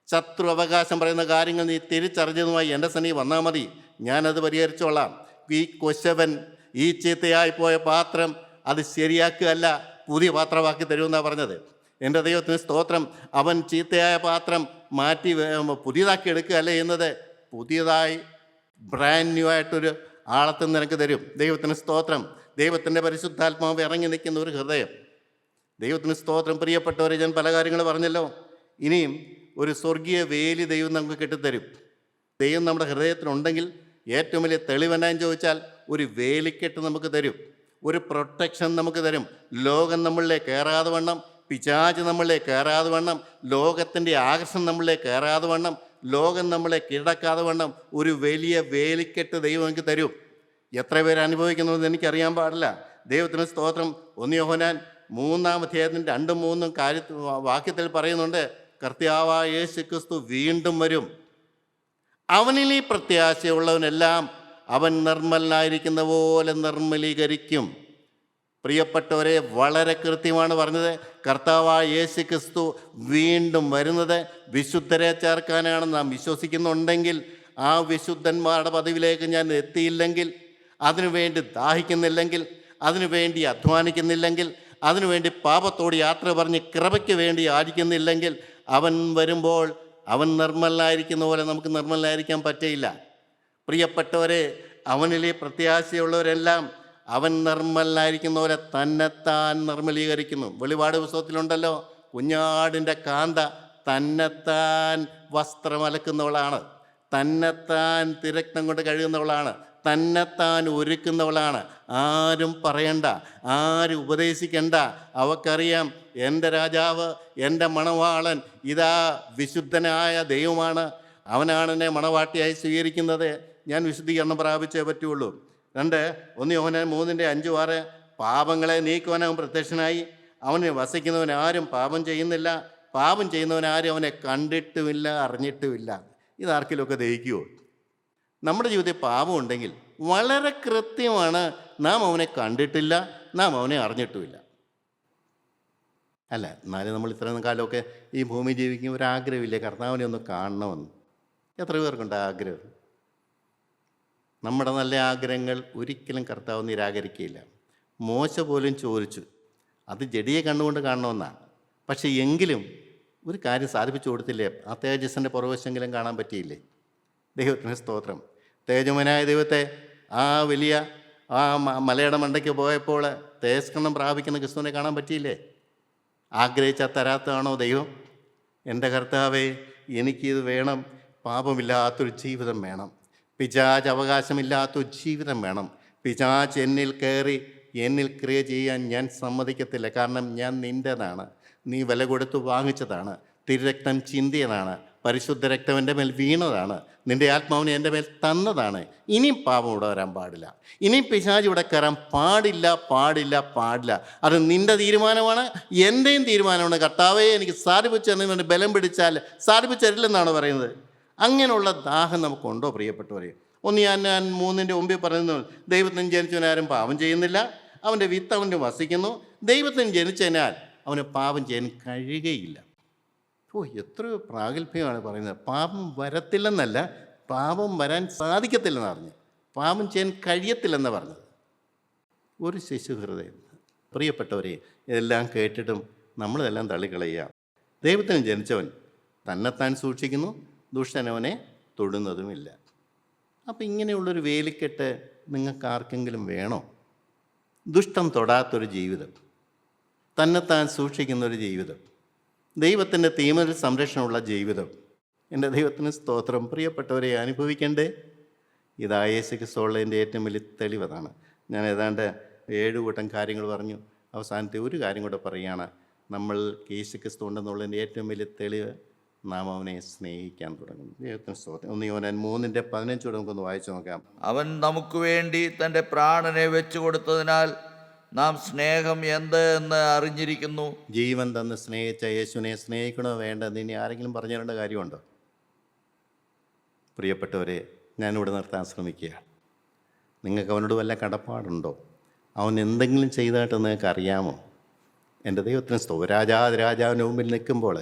ശത്രു അവകാശം പറയുന്ന കാര്യങ്ങൾ നീ തിരിച്ചറിഞ്ഞതുമായി എൻ്റെ സന്നിധി വന്നാൽ മതി. ഞാനത് പരിഹരിച്ചോളാം. ഈ കൊശവൻ, ഈ ചീത്തയായി പോയ പാത്രം അത് ശരിയാക്കുകയല്ല, പുതിയ പാത്രമാക്കി തരുമെന്നാണ് പറഞ്ഞത്. എൻ്റെ ദൈവത്തിന് സ്തോത്രം. അവൻ ചീത്തയായ പാത്രം മാറ്റി പുതിയതാക്കി എടുക്കുകയല്ല എന്നത്, പുതിയതായി ബ്രാൻഡ് ന്യൂ ആയിട്ടൊരു ആളത്തിൽ നിനക്ക് തരും. ദൈവത്തിന് സ്തോത്രം. ദൈവത്തിൻ്റെ പരിശുദ്ധാത്മാവ് ഇറങ്ങി നിൽക്കുന്ന ഒരു ഹൃദയം. ദൈവത്തിന് സ്തോത്രം. പ്രിയപ്പെട്ടവരെ, ഞാൻ പല കാര്യങ്ങൾ പറഞ്ഞല്ലോ. ഇനിയും ഒരു സ്വർഗീയ വേലി ദൈവം നമുക്ക് കെട്ടിത്തരും. ദൈവം നമ്മുടെ ഹൃദയത്തിനുണ്ടെങ്കിൽ ഏറ്റവും വലിയ തെളിവെന്നാന്ന് ചോദിച്ചാൽ ഒരു വേലിക്കെട്ട് നമുക്ക് തരും, ഒരു പ്രൊട്ടക്ഷൻ നമുക്ക് തരും. ലോകം നമ്മളിലേക്ക് കയറാതെ വണ്ണം, പിശാച് നമ്മളിലേക്ക് കയറാതെ വണ്ണം, ലോകത്തിൻ്റെ ആകർഷണം നമ്മളിലേക്ക് കയറാതെ വണ്ണം, ലോകം നമ്മളെ കീഴടക്കാതെ വണ്ണം ഒരു വലിയ വേലിക്കെട്ട് ദൈവം എനിക്ക് തരും. എത്ര പേര് അനുഭവിക്കുന്നതെന്ന് എനിക്കറിയാൻ പാടില്ല. ദൈവത്തിന് സ്തോത്രം. 1 യോഹന്നാൻ 3-ാം അധ്യായത്തിൻ്റെ 2-3 വാക്യത്തിൽ പറയുന്നുണ്ട്, കർത്താവായ യേശു ക്രിസ്തു വീണ്ടും വരും. അവനിൽ ഈ പ്രത്യാശയുള്ളവനെല്ലാം അവൻ നിർമ്മലനായിരിക്കുന്ന പോലെ നിർമ്മലീകരിക്കും. പ്രിയപ്പെട്ടവരെ, വളരെ കൃത്യമാണ് പറഞ്ഞത്. കർത്താവായ യേശു ക്രിസ്തു വീണ്ടും വരുന്നത് വിശുദ്ധരെ ചേർക്കാനാണ്. നാം വിശ്വസിക്കുന്നുണ്ടെങ്കിൽ, ആ വിശുദ്ധന്മാരുടെ പദവിയിലേക്ക് ഞാൻ എത്തിയില്ലെങ്കിൽ, അതിനുവേണ്ടി ദാഹിക്കുന്നില്ലെങ്കിൽ, അതിനുവേണ്ടി അധ്വാനിക്കുന്നില്ലെങ്കിൽ, അതിനുവേണ്ടി പാപത്തോട് യാത്ര പറഞ്ഞ് കൃപയ്ക്ക് വേണ്ടി യാചിക്കുന്നില്ലെങ്കിൽ, അവൻ വരുമ്പോൾ അവൻ നിർമ്മലനായിരിക്കുന്ന പോലെ നമുക്ക് നിർമ്മലനായിരിക്കാൻ പറ്റില്ല. പ്രിയപ്പെട്ടവരെ, അവനിലെ പ്രത്യാശയുള്ളവരെല്ലാം അവൻ നിർമ്മലനായിരിക്കുന്ന പോലെ തന്നെത്താൻ നിർമ്മലീകരിക്കുന്നു. വെളിപാട് പുസ്തകത്തിലുണ്ടല്ലോ, കുഞ്ഞാടിൻ്റെ കാന്ത തന്നെത്താൻ വസ്ത്രം അലക്കുന്നവളാണ്, തന്നെത്താൻ തിരക്തം കൊണ്ട് കഴുകുന്നവളാണ്, തന്നെത്താൻ ഒരുക്കുന്നവളാണ്. ആരും പറയണ്ട, ആരും ഉപദേശിക്കണ്ട. അവക്കറിയാം, എൻ്റെ രാജാവ്, എൻ്റെ മണവാളൻ ഇതാ വിശുദ്ധനായ ദൈവമാണ്. അവനാണ് എന്നെ മണവാട്ടിയായി സ്വീകരിക്കുന്നത്. ഞാൻ വിശുദ്ധീകരണം പ്രാപിച്ചേ പറ്റുള്ളൂ. 1 യോഹന്നാൻ 3:5-6 പാപങ്ങളെ നീക്കുവാൻ അവൻ പ്രത്യക്ഷനായി. അവന് വസിക്കുന്നവൻ ആരും പാപം ചെയ്യുന്നില്ല, പാപം ചെയ്യുന്നവൻ ആരും അവനെ കണ്ടിട്ടുമില്ല, അറിഞ്ഞിട്ടുമില്ല. ഇതാർക്കെങ്കിലുമൊക്കെ ദഹിക്കുമോ? നമ്മുടെ ജീവിതത്തിൽ പാപമുണ്ടെങ്കിൽ വളരെ കൃത്യമാണ്, നാം അവനെ കണ്ടിട്ടില്ല, നാം അവനെ അറിഞ്ഞിട്ടുമില്ല. അല്ല, എന്നാലും നമ്മൾ ഇത്രയും കാലമൊക്കെ ഈ ഭൂമി ജീവിക്കുന്ന ഒരാഗ്രഹമില്ലേ കർത്താവിനെ ഒന്ന് കാണണമെന്ന്? എത്ര പേർക്കുണ്ട് ആ ആഗ്രഹം? നമ്മുടെ നല്ല ആഗ്രഹങ്ങൾ ഒരിക്കലും കർത്താവ് നിരാകരിക്കുകയില്ല. മോശ പോലും ചോദിച്ചു, അത് ജഡിയെ കണ്ണുകൊണ്ട് കാണണമെന്നാണ്. പക്ഷേ എങ്കിലും ഒരു കാര്യം സാധിപ്പിച്ചു കൊടുത്തില്ലേ? ആ തേജസ്സിൻ്റെ പുറവശമെങ്കിലും കാണാൻ പറ്റിയില്ലേ? ദൈവത്തിന് സ്തോത്രം. തേജോമനായ ദൈവത്തെ ആ വലിയ ആ മലയുടെ മണ്ടയ്ക്ക് പോയപ്പോൾ തേജസ്കണ്ണം പ്രാപിക്കുന്ന ക്രിസ്തുവിനെ കാണാൻ പറ്റിയില്ലേ? ആഗ്രഹിച്ചാൽ തരാത്തതാണോ ദൈവം? എൻ്റെ കർത്താവേ, എനിക്കിത് വേണം, പാപമില്ലാത്തൊരു ജീവിതം വേണം, പിശാച് അവകാശമില്ലാത്തൊരു ജീവിതം വേണം. പിശാച് എന്നിൽ കയറി എന്നിൽ ക്രിയ ചെയ്യാൻ ഞാൻ സമ്മതിക്കത്തില്ല. കാരണം ഞാൻ നിൻ്റെതാണ്, നീ വില കൊടുത്ത് വാങ്ങിച്ചതാണ്, തിരുരക്തം ചിന്തിയതാണ്, പരിശുദ്ധ രക്തം എൻ്റെ മേൽ വീണതാണ്, നിൻ്റെ ആത്മാവിനെ എൻ്റെ മേൽ തന്നതാണ്. ഇനിയും പാപം ഇവിടെ വരാൻ പാടില്ല, ഇനിയും പിശാച് ഇവിടെ കയറാൻ പാടില്ല, പാടില്ല, പാടില്ല. അത് നിൻ്റെ തീരുമാനമാണ്, എൻ്റെയും തീരുമാനമാണ്. കർത്താവേ, എനിക്ക് സാധിപ്പിച്ചു തരുന്നതിന് ബലം പിടിച്ചാൽ സാധിപ്പിച്ചു തരില്ലെന്നാണ് പറയുന്നത്. അങ്ങനെയുള്ള ദാഹം നമുക്കുണ്ടോ പ്രിയപ്പെട്ടവരെ? ഒന്ന് ഞാൻ 3:9 പറയുന്നു, ദൈവത്തിന് ജനിച്ചവനാരും പാപം ചെയ്യുന്നില്ല, അവൻ്റെ വിത്ത് അവൻ്റെ വസിക്കുന്നു, ദൈവത്തിന് ജനിച്ചതിനാൽ അവന് പാപം ചെയ്യാൻ കഴിയുകയില്ല. എത്രയോ പ്രാഗൽഭ്യമാണ് പറയുന്നത്. പാപം വരത്തില്ലെന്നല്ല, പാപം വരാൻ സാധിക്കത്തില്ലെന്ന് പറഞ്ഞു, പാപം ചെയ്യാൻ കഴിയത്തില്ലെന്ന് പറഞ്ഞത്. ഒരു ശിശു ഹൃദയം. പ്രിയപ്പെട്ടവരെ, ഇതെല്ലാം കേട്ടിട്ടും നമ്മളിതെല്ലാം തള്ളിക്കളയുക. ദൈവത്തിന് ജനിച്ചവൻ തന്നെത്താൻ സൂക്ഷിക്കുന്നു, ദുഷ്ടനവനെ തൊടുന്നതുമില്ല. അപ്പം ഇങ്ങനെയുള്ളൊരു വേലിക്കെട്ട് നിങ്ങൾക്ക് ആർക്കെങ്കിലും വേണോ? ദുഷ്ടം തൊടാത്തൊരു ജീവിതം, തന്നെത്താൻ സൂക്ഷിക്കുന്നൊരു ജീവിതം, ദൈവത്തിൻ്റെ തീമൽ സംരക്ഷണമുള്ള ജീവിതം. എൻ്റെ ദൈവത്തിന് സ്തോത്രം. പ്രിയപ്പെട്ടവരെ, അനുഭവിക്കണ്ടേ? ഇതാ യേശു ക്രിസ്തുവിൻ്റെ ഏറ്റവും വലിയ തെളിവതാണ്. ഞാൻ ഏതാണ്ട് 7 കൂട്ടം കാര്യങ്ങൾ പറഞ്ഞു. അവസാനത്തെ ഒരു കാര്യം കൂടെ പറയുകയാണ്. നമ്മൾ യേശു ക്രിസ്തു ഉണ്ടെന്നുള്ളതിൻ്റെ ഏറ്റവും വലിയ തെളിവ് നാം അവനെ സ്നേഹിക്കാൻ തുടങ്ങും. ദൈവത്തിന് സ്തോത്രം. 1 യോഹന്നാൻ 3:15 നമുക്കൊന്ന് വായിച്ചു നോക്കാം. അവൻ നമുക്ക് വേണ്ടി തൻ്റെ പ്രാണനെ വെച്ചു കൊടുത്തതിനാൽ നാം സ്നേഹം എന്ത് എന്ന് അറിഞ്ഞിരിക്കുന്നു. ജീവൻ തന്ന് സ്നേഹിച്ച യേശുവിനെ സ്നേഹിക്കണോ വേണ്ടത് ഇനി ആരെങ്കിലും പറഞ്ഞു തരേണ്ട കാര്യമുണ്ടോ? പ്രിയപ്പെട്ടവരെ, ഞാനിവിടെ നിർത്താൻ ശ്രമിക്കുകയാണ്. നിങ്ങൾക്ക് അവനോട് വല്ല കടപ്പാടുണ്ടോ? അവൻ എന്തെങ്കിലും ചെയ്തതായിട്ട് നിങ്ങൾക്ക് അറിയാമോ? എൻ്റെ ദൈവത്തിന് സ്തോത്രം. രാജാവിൻ്റെ മുമ്പിൽ നിൽക്കുമ്പോൾ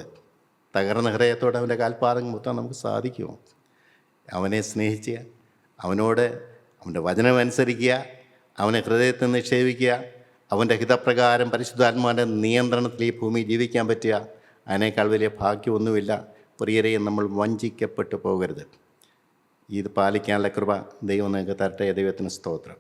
തകർന്ന ഹൃദയത്തോടെ അവൻ്റെ കാൽപാദം മുത്താൻ നമുക്ക് സാധിക്കുമോ? അവനെ സ്നേഹിക്കുക, അവനോട് അവൻ്റെ വചനം അനുസരിക്കുക, അവനെ ഹൃദയത്തിൽ നിക്ഷേപിക്കുക, അവൻ്റെ ഹിതപ്രകാരം പരിശുദ്ധാത്മാവിൻ്റെ നിയന്ത്രണത്തിൽ ഈ ഭൂമി ജീവിക്കാൻ പറ്റുക, അതിനേക്കാൾ വലിയ ഭാഗ്യമൊന്നുമില്ല. പ്രിയരെയും നമ്മൾ വഞ്ചിക്കപ്പെട്ടു പോകരുത്. ഇത് പാലിക്കാനുള്ള കൃപ ദൈവം നിങ്ങൾക്ക് തരട്ടെ. ദൈവത്തിന് സ്തോത്രം.